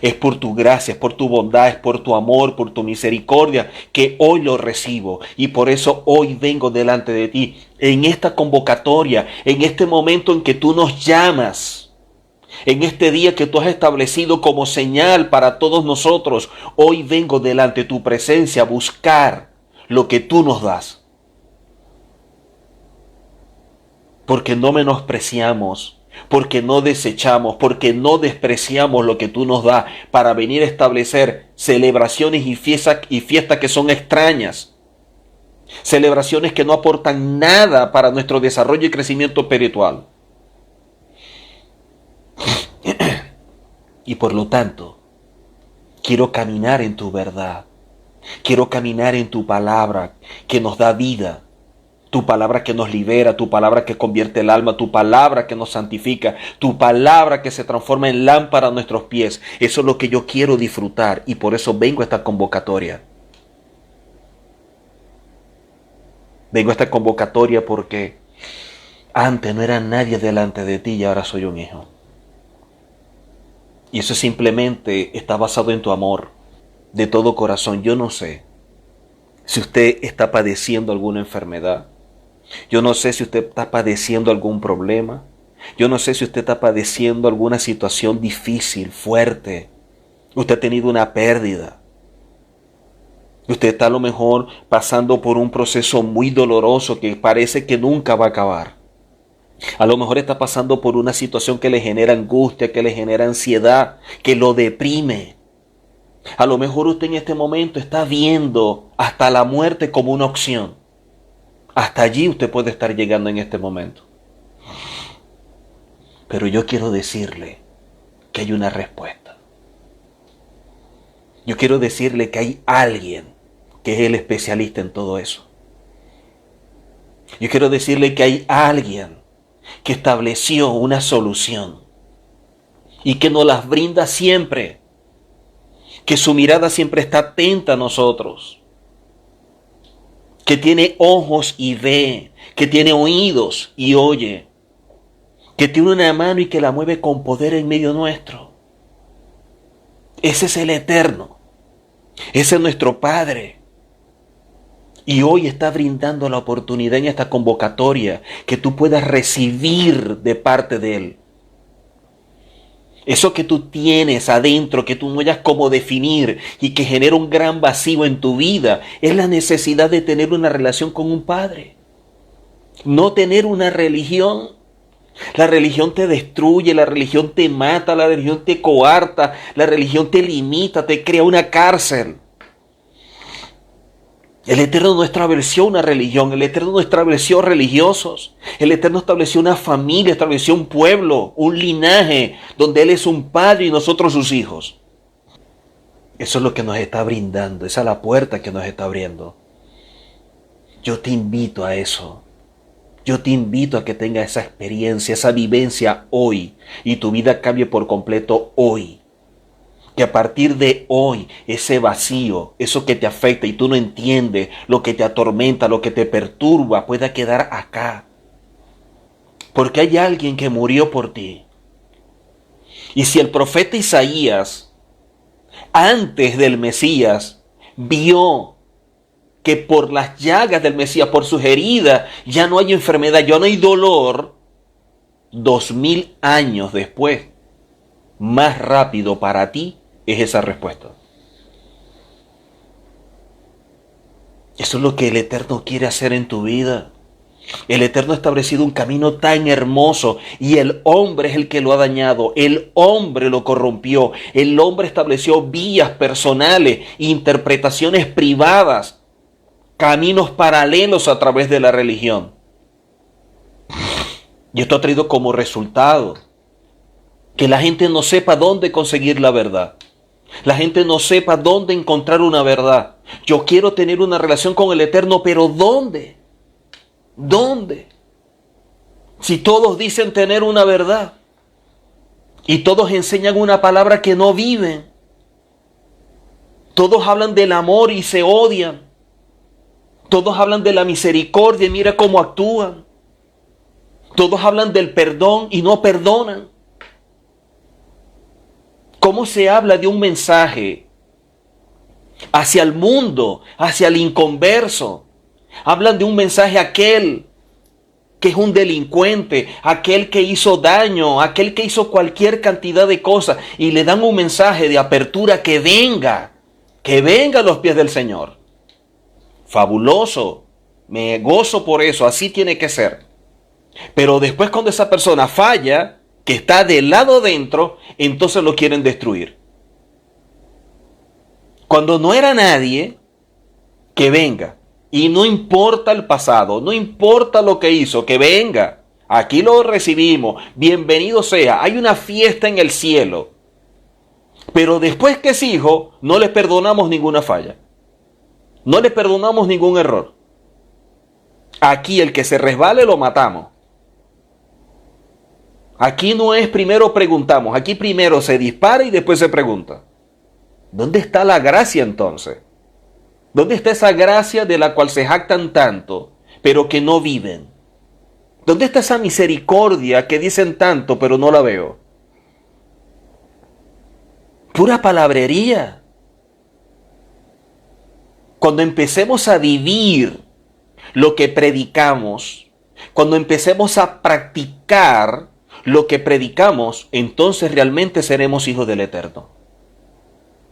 Es por tu gracia, es por tu bondad, es por tu amor, por tu misericordia, que hoy lo recibo. Y por eso hoy vengo delante de ti, en esta convocatoria, en este momento en que tú nos llamas, en este día que tú has establecido como señal para todos nosotros. Hoy vengo delante de tu presencia a buscar lo que tú nos das. Porque no menospreciamos, porque no desechamos, porque no despreciamos lo que tú nos das para venir a establecer celebraciones y fiestas que son extrañas. Celebraciones que no aportan nada para nuestro desarrollo y crecimiento espiritual. Y por lo tanto, quiero caminar en tu verdad. Quiero caminar en tu palabra que nos da vida. Tu palabra que nos libera, tu palabra que convierte el alma, tu palabra que nos santifica, tu palabra que se transforma en lámpara a nuestros pies. Eso es lo que yo quiero disfrutar y por eso vengo a esta convocatoria. Vengo a esta convocatoria porque antes no era nadie delante de ti y ahora soy un hijo. Y eso simplemente está basado en tu amor de todo corazón. Yo no sé si usted está padeciendo alguna enfermedad. Yo no sé si usted está padeciendo algún problema. Yo no sé si usted está padeciendo alguna situación difícil, fuerte. Usted ha tenido una pérdida. Usted está a lo mejor pasando por un proceso muy doloroso que parece que nunca va a acabar. A lo mejor está pasando por una situación que le genera angustia, que le genera ansiedad, que lo deprime. A lo mejor usted en este momento está viendo hasta la muerte como una opción. Hasta allí usted puede estar llegando en este momento. Pero yo quiero decirle que hay una respuesta. Yo quiero decirle que hay alguien que es el especialista en todo eso. Yo quiero decirle que hay alguien que estableció una solución y que nos las brinda siempre, que su mirada siempre está atenta a nosotros, que tiene ojos y ve, que tiene oídos y oye, que tiene una mano y que la mueve con poder en medio nuestro. Ese es el Eterno, ese es nuestro Padre. Y hoy está brindando la oportunidad en esta convocatoria que tú puedas recibir de parte de Él. Eso que tú tienes adentro, que tú no hayas cómo definir y que genera un gran vacío en tu vida, es la necesidad de tener una relación con un Padre. No tener una religión. La religión te destruye, la religión te mata, la religión te coarta, la religión te limita, te crea una cárcel. El Eterno no estableció una religión, el Eterno no estableció religiosos. El Eterno estableció una familia, estableció un pueblo, un linaje, donde Él es un padre y nosotros sus hijos. Eso es lo que nos está brindando, esa es la puerta que nos está abriendo. Yo te invito a eso. Yo te invito a que tengas esa experiencia, esa vivencia hoy y tu vida cambie por completo hoy. Que a partir de hoy ese vacío, eso que te afecta y tú no entiendes, lo que te atormenta, lo que te perturba, pueda quedar acá. Porque hay alguien que murió por ti. Y si el profeta Isaías, antes del Mesías, vio que por las llagas del Mesías, por sus heridas, ya no hay enfermedad, ya no hay dolor, 2000 años después, más rápido para ti es esa respuesta. Eso es lo que el Eterno quiere hacer en tu vida. El Eterno ha establecido un camino tan hermoso y el hombre es el que lo ha dañado. El hombre lo corrompió. El hombre estableció vías personales, interpretaciones privadas, caminos paralelos a través de la religión. Y esto ha traído como resultado que la gente no sepa dónde conseguir la verdad. La gente no sepa dónde encontrar una verdad. Yo quiero tener una relación con el Eterno, pero ¿dónde? ¿Dónde? Si todos dicen tener una verdad y todos enseñan una palabra que no viven. Todos hablan del amor y se odian. Todos hablan de la misericordia y mira cómo actúan. Todos hablan del perdón y no perdonan. ¿Cómo se habla de un mensaje hacia el mundo, hacia el inconverso? Hablan de un mensaje a aquel que es un delincuente, aquel que hizo daño, aquel que hizo cualquier cantidad de cosas y le dan un mensaje de apertura que venga a los pies del Señor. Fabuloso, me gozo por eso, así tiene que ser. Pero después cuando esa persona falla, que está del lado dentro, entonces lo quieren destruir. Cuando no era nadie, que venga. Y no importa el pasado, no importa lo que hizo, que venga. Aquí lo recibimos, bienvenido sea. Hay una fiesta en el cielo. Pero después que es hijo, no le perdonamos ninguna falla. No le perdonamos ningún error. Aquí el que se resbale lo matamos. Aquí no es primero preguntamos, aquí primero se dispara y después se pregunta. ¿Dónde está la gracia entonces? ¿Dónde está esa gracia de la cual se jactan tanto, pero que no viven? ¿Dónde está esa misericordia que dicen tanto, pero no la veo? Pura palabrería. Cuando empecemos a vivir lo que predicamos, cuando empecemos a practicar lo que predicamos, entonces realmente seremos hijos del Eterno.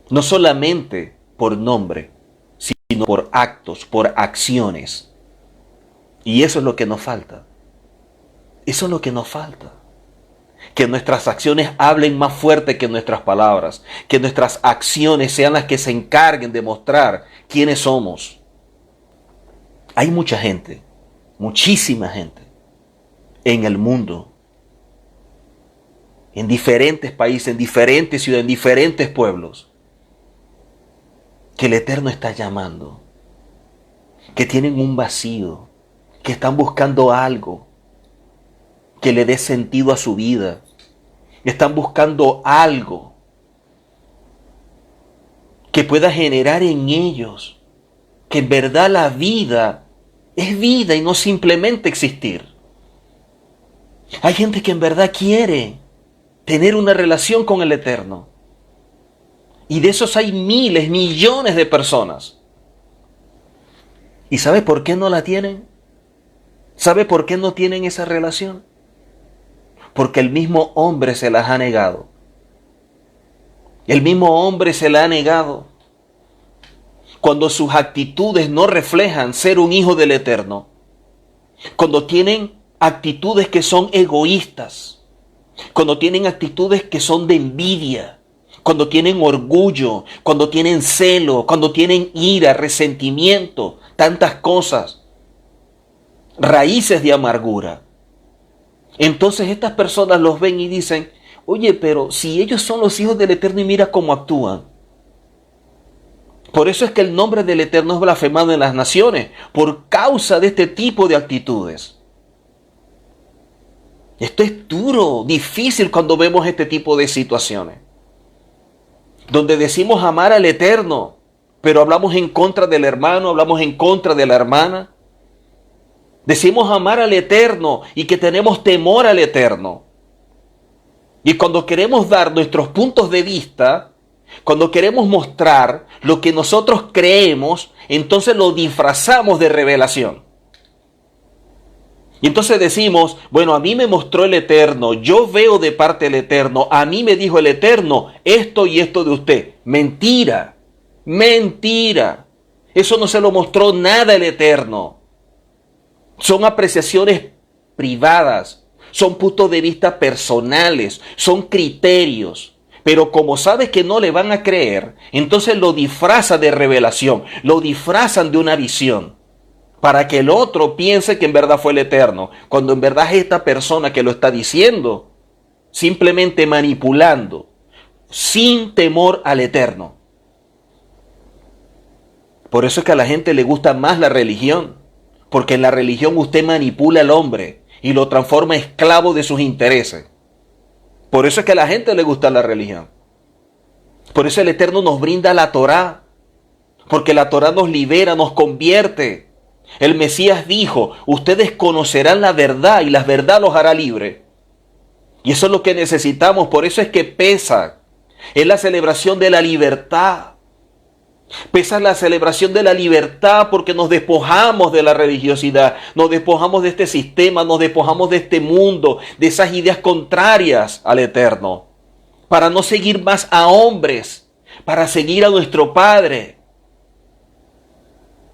No solamente por nombre, sino por actos, por acciones. Y eso es lo que nos falta. Eso es lo que nos falta. Que nuestras acciones hablen más fuerte que nuestras palabras. Que nuestras acciones sean las que se encarguen de mostrar quiénes somos. Hay mucha gente, muchísima gente en el mundo, en diferentes países, en diferentes ciudades, en diferentes pueblos, que el Eterno está llamando, que tienen un vacío, que están buscando algo que le dé sentido a su vida. Están buscando algo que pueda generar en ellos que en verdad la vida es vida y no simplemente existir. Hay gente que en verdad quiere tener una relación con el Eterno. Y de esos hay miles, millones de personas. ¿Y sabe por qué no la tienen? ¿Sabe por qué no tienen esa relación? Porque el mismo hombre se las ha negado. El mismo hombre se la ha negado. Cuando sus actitudes no reflejan ser un hijo del Eterno. Cuando tienen actitudes que son egoístas. Cuando tienen actitudes que son de envidia. Cuando tienen orgullo. Cuando tienen celo. Cuando tienen ira, resentimiento. Tantas cosas. Raíces de amargura. Entonces estas personas los ven y dicen, oye, pero si ellos son los hijos del Eterno y mira cómo actúan. Por eso es que el nombre del Eterno es blasfemado en las naciones, por causa de este tipo de actitudes. Esto es duro, difícil cuando vemos este tipo de situaciones. Donde decimos amar al Eterno, pero hablamos en contra del hermano, hablamos en contra de la hermana. Decimos amar al Eterno y que tenemos temor al Eterno. Y cuando queremos dar nuestros puntos de vista, cuando queremos mostrar lo que nosotros creemos, entonces lo disfrazamos de revelación. Y entonces decimos, bueno, a mí me mostró el Eterno, yo veo de parte del Eterno, a mí me dijo el Eterno esto y esto de usted. Mentira, mentira. Eso no se lo mostró nada el Eterno. Son apreciaciones privadas, son puntos de vista personales, son criterios. Pero como sabes que no le van a creer, entonces lo disfrazan de revelación, lo disfrazan de una visión, para que el otro piense que en verdad fue el Eterno, cuando en verdad es esta persona que lo está diciendo, simplemente manipulando, sin temor al Eterno. Por eso es que a la gente le gusta más la religión. Porque en la religión usted manipula al hombre y lo transforma en esclavo de sus intereses. Por eso es que a la gente le gusta la religión. Por eso el Eterno nos brinda la Torá. Porque la Torá nos libera, nos convierte. El Mesías dijo, ustedes conocerán la verdad y la verdad los hará libre. Y eso es lo que necesitamos, por eso es que pesa. Es la celebración de la libertad. Pesa la celebración de la libertad porque nos despojamos de la religiosidad, nos despojamos de este sistema, nos despojamos de este mundo, de esas ideas contrarias al Eterno, para no seguir más a hombres, para seguir a nuestro Padre.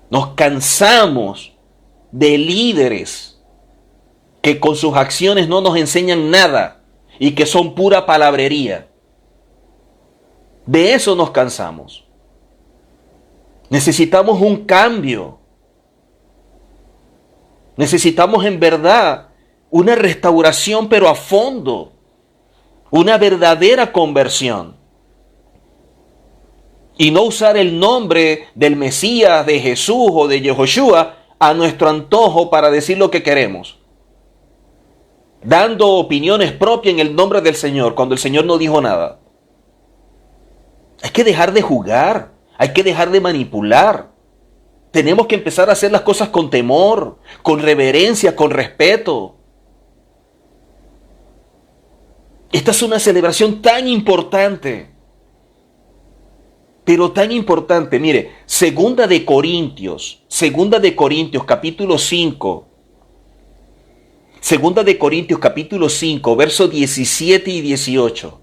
Nos cansamos de líderes que con sus acciones no nos enseñan nada y que son pura palabrería. De eso nos cansamos. Necesitamos un cambio. Necesitamos en verdad una restauración, pero a fondo. Una verdadera conversión. Y no usar el nombre del Mesías, de Jesús o de Yehoshua a nuestro antojo para decir lo que queremos. Dando opiniones propias en el nombre del Señor cuando el Señor no dijo nada. Hay que dejar de jugar. Hay que dejar de manipular. Tenemos que empezar a hacer las cosas con temor, con reverencia, con respeto. Esta es una celebración tan importante. Pero tan importante, mire, Segunda de Corintios capítulo 5. Segunda de Corintios capítulo 5, versos 17 y 18.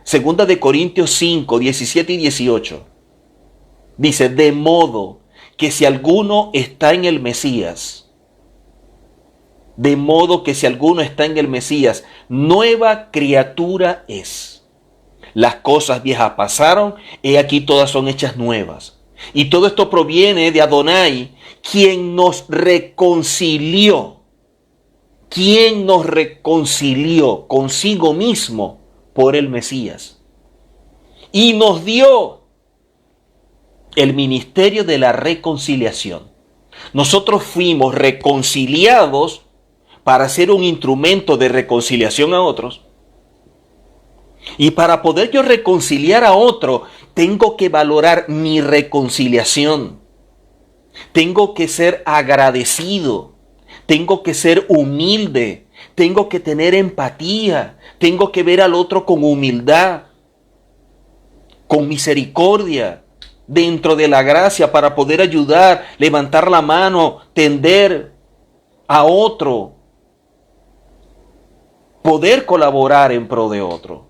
Segunda de Corintios 5, 17 y 18. Dice, de modo que si alguno está en el Mesías, De modo que si alguno está en el Mesías, nueva criatura es. Las cosas viejas pasaron, he aquí todas son hechas nuevas. Y todo esto proviene de Adonai, quien nos reconcilió. Quien nos reconcilió consigo mismo por el Mesías. Y nos dio el ministerio de la reconciliación. Nosotros fuimos reconciliados para ser un instrumento de reconciliación a otros. Y para poder yo reconciliar a otro, tengo que valorar mi reconciliación. Tengo que ser agradecido. Tengo que ser humilde. Tengo que tener empatía. Tengo que ver al otro con humildad, con misericordia, dentro de la gracia, para poder ayudar, levantar la mano, tender a otro, poder colaborar en pro de otro.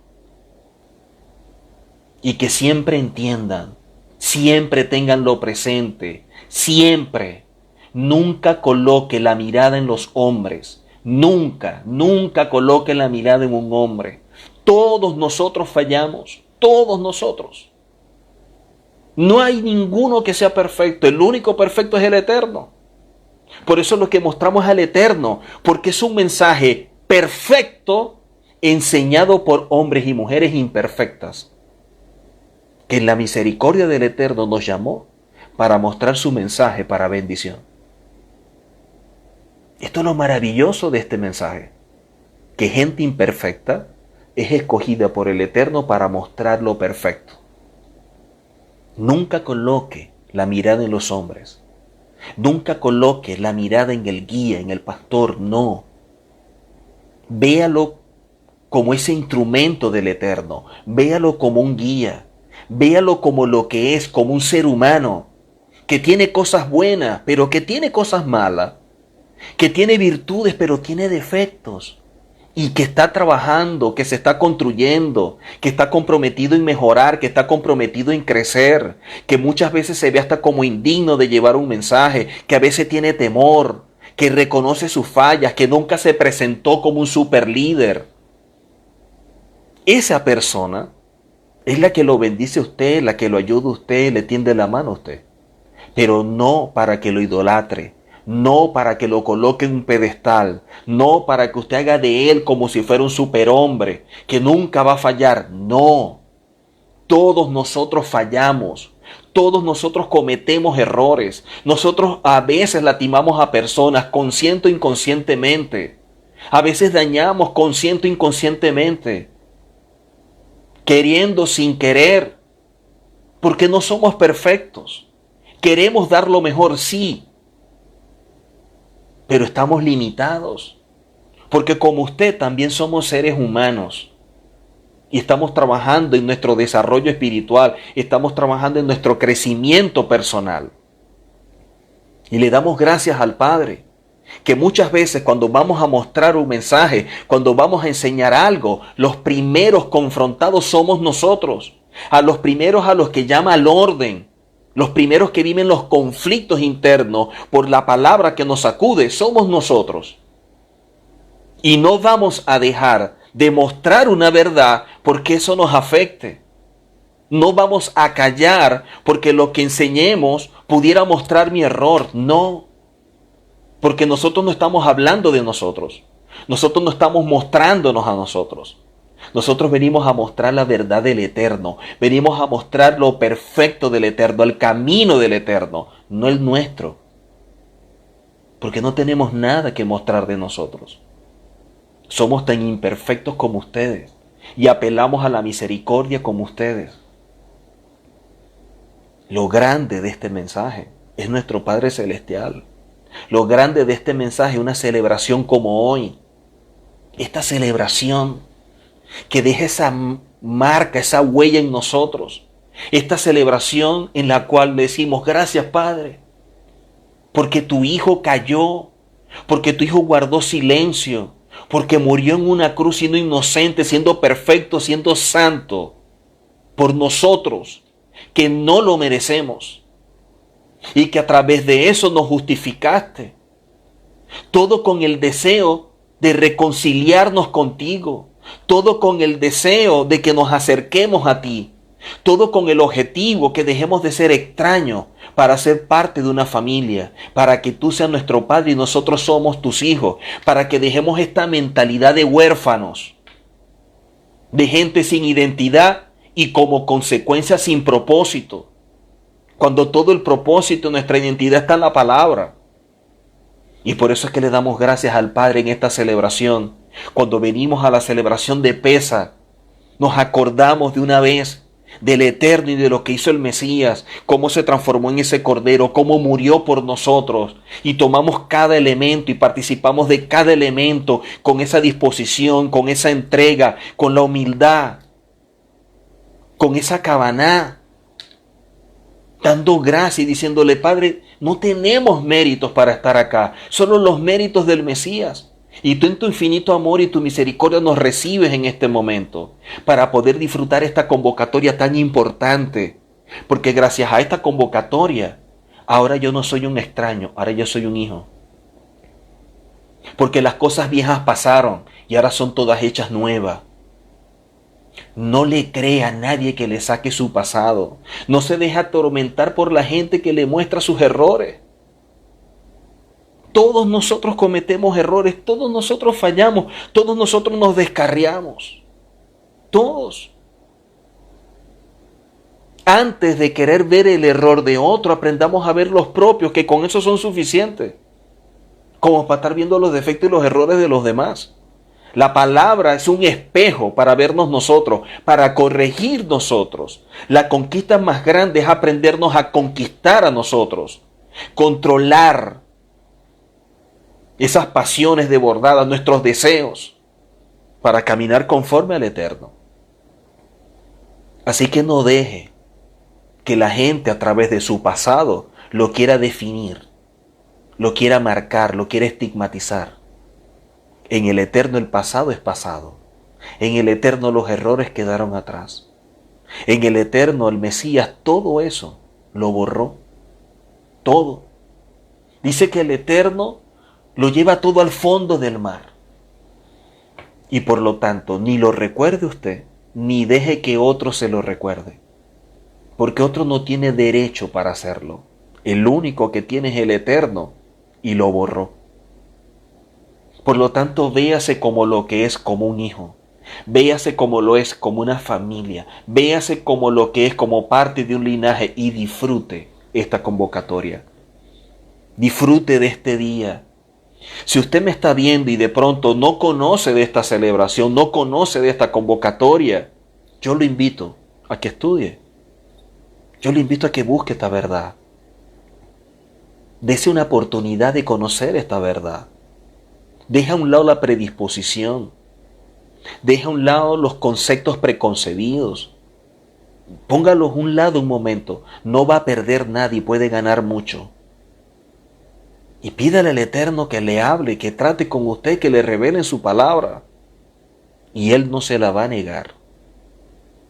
Y que siempre entiendan, siempre tenganlo presente, siempre, nunca coloque la mirada en los hombres, nunca coloque la mirada en un hombre. Todos nosotros fallamos, todos nosotros. No hay ninguno que sea perfecto, el único perfecto es el Eterno. Por eso lo que mostramos al Eterno, porque es un mensaje perfecto enseñado por hombres y mujeres imperfectas, que en la misericordia del Eterno nos llamó para mostrar su mensaje para bendición. Esto es lo maravilloso de este mensaje, que gente imperfecta es escogida por el Eterno para mostrar lo perfecto. Nunca coloque la mirada en los hombres. Nunca coloque la mirada en el guía, en el pastor, no. Véalo como ese instrumento del Eterno. Véalo como un guía. Véalo como lo que es, como un ser humano, que tiene cosas buenas, pero que tiene cosas malas, que tiene virtudes, pero tiene defectos, y que está trabajando, que se está construyendo, que está comprometido en mejorar, que está comprometido en crecer, que muchas veces se ve hasta como indigno de llevar un mensaje, que a veces tiene temor, que reconoce sus fallas, que nunca se presentó como un super líder. Esa persona es la que lo bendice a usted, la que lo ayuda a usted, le tiende la mano a usted. Pero no para que lo idolatre, no para que lo coloque en un pedestal, no para que usted haga de él como si fuera un superhombre, que nunca va a fallar. No, todos nosotros fallamos, todos nosotros cometemos errores, nosotros a veces lastimamos a personas consciente o inconscientemente, a veces dañamos consciente o inconscientemente, queriendo sin querer, porque no somos perfectos. Queremos dar lo mejor, sí, pero estamos limitados, porque como usted también somos seres humanos y estamos trabajando en nuestro desarrollo espiritual, estamos trabajando en nuestro crecimiento personal. Y le damos gracias al Padre, que muchas veces cuando vamos a mostrar un mensaje, cuando vamos a enseñar algo, los primeros confrontados somos nosotros, a los primeros a los que llama al orden, los primeros que viven los conflictos internos por la palabra que nos sacude, somos nosotros. Y no vamos a dejar de mostrar una verdad porque eso nos afecte. No vamos a callar porque lo que enseñemos pudiera mostrar mi error. No. Porque nosotros no estamos hablando de nosotros. Nosotros no estamos mostrándonos a nosotros. Nosotros venimos a mostrar la verdad del Eterno. Venimos a mostrar lo perfecto del Eterno, el camino del Eterno, no el nuestro. Porque no tenemos nada que mostrar de nosotros. Somos tan imperfectos como ustedes y apelamos a la misericordia como ustedes. Lo grande de este mensaje es nuestro Padre Celestial. Lo grande de este mensaje es una celebración como hoy. Esta celebración que deja esa marca, esa huella en nosotros. Esta celebración en la cual decimos, gracias Padre, porque tu Hijo cayó, porque tu Hijo guardó silencio, porque murió en una cruz siendo inocente, siendo perfecto, siendo santo, por nosotros, que no lo merecemos. Y que a través de eso nos justificaste. todo con el deseo de reconciliarnos contigo, todo con el deseo de que nos acerquemos a ti, todo con el objetivo que dejemos de ser extraños para ser parte de una familia, para que tú seas nuestro Padre y nosotros somos tus hijos, para que dejemos esta mentalidad de huérfanos, de gente sin identidad y como consecuencia sin propósito, cuando todo el propósito de nuestra identidad está en la palabra. Y por eso es que le damos gracias al Padre en esta celebración. Cuando venimos a la celebración de Pesaj, nos acordamos de una vez del Eterno y de lo que hizo el Mesías, cómo se transformó en ese Cordero, cómo murió por nosotros. Y tomamos cada elemento y participamos de cada elemento con esa disposición, con esa entrega, con la humildad, con esa cabaná, dando gracias y diciéndole: Padre, no tenemos méritos para estar acá, solo los méritos del Mesías. Y tú en tu infinito amor y tu misericordia nos recibes en este momento para poder disfrutar esta convocatoria tan importante. Porque gracias a esta convocatoria, ahora yo no soy un extraño, ahora yo soy un hijo. Porque las cosas viejas pasaron y ahora son todas hechas nuevas. No le crea a nadie que le saque su pasado. No se deja atormentar por la gente que le muestra sus errores. Todos nosotros cometemos errores, todos nosotros fallamos, todos nosotros nos descarriamos. Todos. Antes de querer ver el error de otro, aprendamos a ver los propios, que con eso son suficientes, como para estar viendo los defectos y los errores de los demás. La palabra es un espejo para vernos nosotros, para corregir nosotros. La conquista más grande es aprendernos a conquistar a nosotros, controlar esas pasiones desbordadas, nuestros deseos, para caminar conforme al Eterno. Así que no deje que la gente a través de su pasado lo quiera definir, lo quiera marcar, lo quiera estigmatizar. En el Eterno el pasado es pasado. En el Eterno los errores quedaron atrás. En el Eterno el Mesías todo eso lo borró. Todo. Dice que el Eterno lo lleva todo al fondo del mar. Y por lo tanto, ni lo recuerde usted, ni deje que otro se lo recuerde. Porque otro no tiene derecho para hacerlo. El único que tiene es el Eterno y lo borró. Por lo tanto, véase como lo que es, como un hijo. Véase como lo es, como una familia. Véase como lo que es, como parte de un linaje, y disfrute esta convocatoria. Disfrute de este día. Si usted me está viendo y de pronto no conoce de esta celebración, no conoce de esta convocatoria, yo lo invito a que estudie. Yo lo invito a que busque esta verdad. Dese una oportunidad de conocer esta verdad. Deja a un lado la predisposición. Deja a un lado los conceptos preconcebidos. Póngalos a un lado un momento. No va a perder nada y puede ganar mucho. Y pídale al Eterno que le hable, que trate con usted, que le revele su palabra. Y Él no se la va a negar.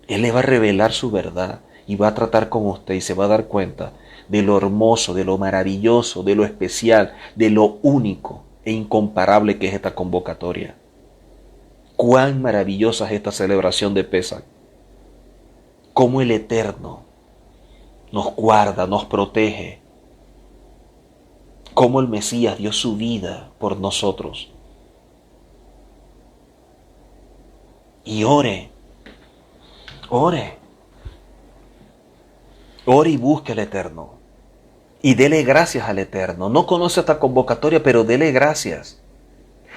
Él le va a revelar su verdad y va a tratar con usted y se va a dar cuenta de lo hermoso, de lo maravilloso, de lo especial, de lo único e incomparable que es esta convocatoria. Cuán maravillosa es esta celebración de Pesaj. Cómo el Eterno nos guarda, nos protege. Cómo el Mesías dio su vida por nosotros. Y ore y busque al Eterno. Y dele gracias al Eterno. No conoce esta convocatoria, pero dele gracias.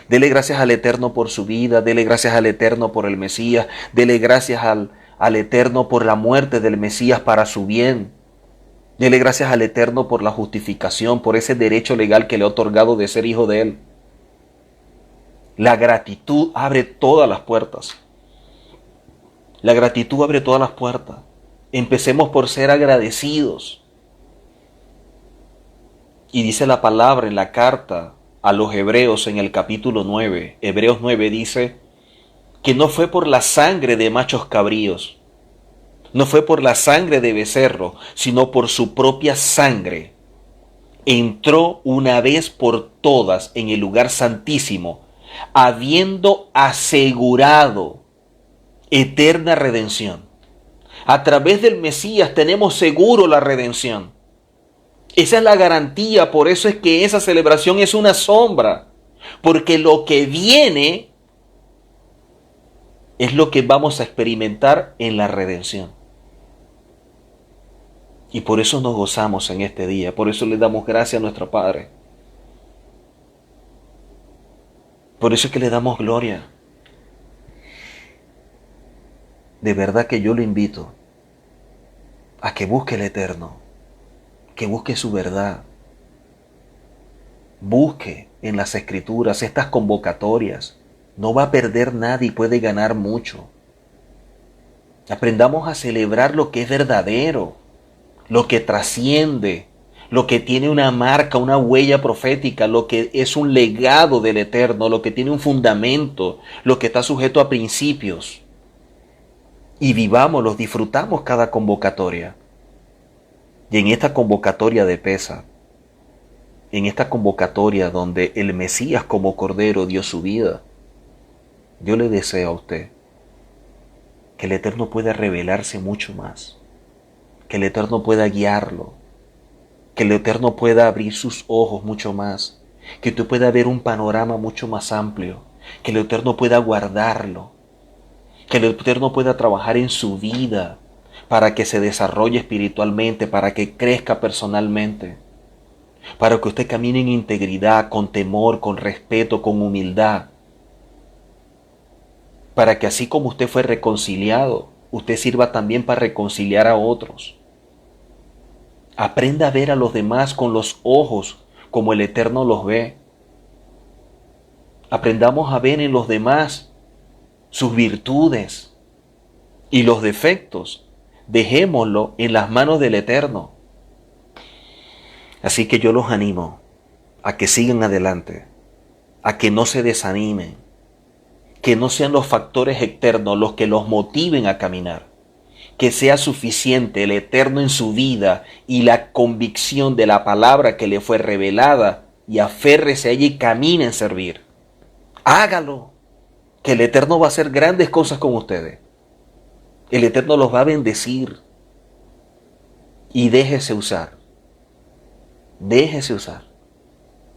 Dele gracias al Eterno por su vida, dele gracias al Eterno por el Mesías, dele gracias al Eterno por la muerte del Mesías para su bien. Dele gracias al Eterno por la justificación, por ese derecho legal que le ha otorgado de ser hijo de Él. La gratitud abre todas las puertas. La gratitud abre todas las puertas. Empecemos por ser agradecidos. Y dice la palabra en la carta a los Hebreos en el capítulo 9. Hebreos 9 dice que no fue por la sangre de machos cabríos, no fue por la sangre de becerro, sino por su propia sangre, entró una vez por todas en el lugar santísimo, habiendo asegurado eterna redención. A través del Mesías tenemos seguro la redención. Esa es la garantía, por eso es que esa celebración es una sombra, porque lo que viene es lo que vamos a experimentar en la redención. Y por eso nos gozamos en este día, por eso le damos gracias a nuestro Padre. Por eso es que le damos gloria. De verdad que yo lo invito a que busque el Eterno, que busque su verdad. Busque en las Escrituras estas convocatorias. No va a perder nada y puede ganar mucho. Aprendamos a celebrar lo que es verdadero, lo que trasciende, lo que tiene una marca, una huella profética, lo que es un legado del Eterno, lo que tiene un fundamento, lo que está sujeto a principios. Y vivámoslos, disfrutamos cada convocatoria. Y en esta convocatoria de Pesaj, en esta convocatoria donde el Mesías como Cordero dio su vida, yo le deseo a usted que el Eterno pueda revelarse mucho más, que el Eterno pueda guiarlo, que el Eterno pueda abrir sus ojos mucho más, que usted pueda ver un panorama mucho más amplio, que el Eterno pueda guardarlo, que el Eterno pueda trabajar en su vida para que se desarrolle espiritualmente, para que crezca personalmente, para que usted camine en integridad, con temor, con respeto, con humildad, para que así como usted fue reconciliado, usted sirva también para reconciliar a otros. Aprenda a ver a los demás con los ojos como el Eterno los ve. Aprendamos a ver en los demás sus virtudes y los defectos. Dejémoslo en las manos del Eterno. Así que yo los animo a que sigan adelante, a que no se desanimen, que no sean los factores externos los que los motiven a caminar, que sea suficiente el Eterno en su vida y la convicción de la palabra que le fue revelada, y aférrese a ella y camine en servir. Hágalo, que el Eterno va a hacer grandes cosas con ustedes. El Eterno los va a bendecir. Y déjese usar. Déjese usar.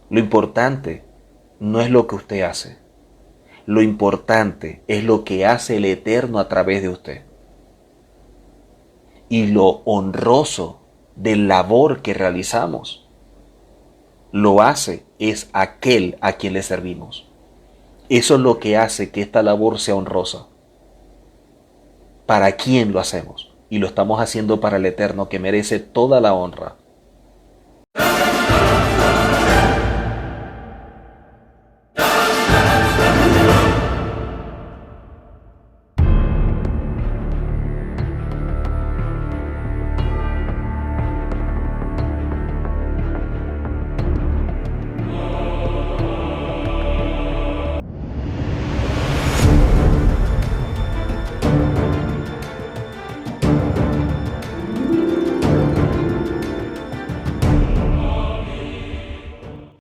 Lo importante no es lo que usted hace. Lo importante es lo que hace el Eterno a través de usted. Y lo honroso del labor que realizamos lo hace es aquel a quien le servimos. Eso es lo que hace que esta labor sea honrosa. ¿Para quién lo hacemos? Y lo estamos haciendo para el Eterno, que merece toda la honra,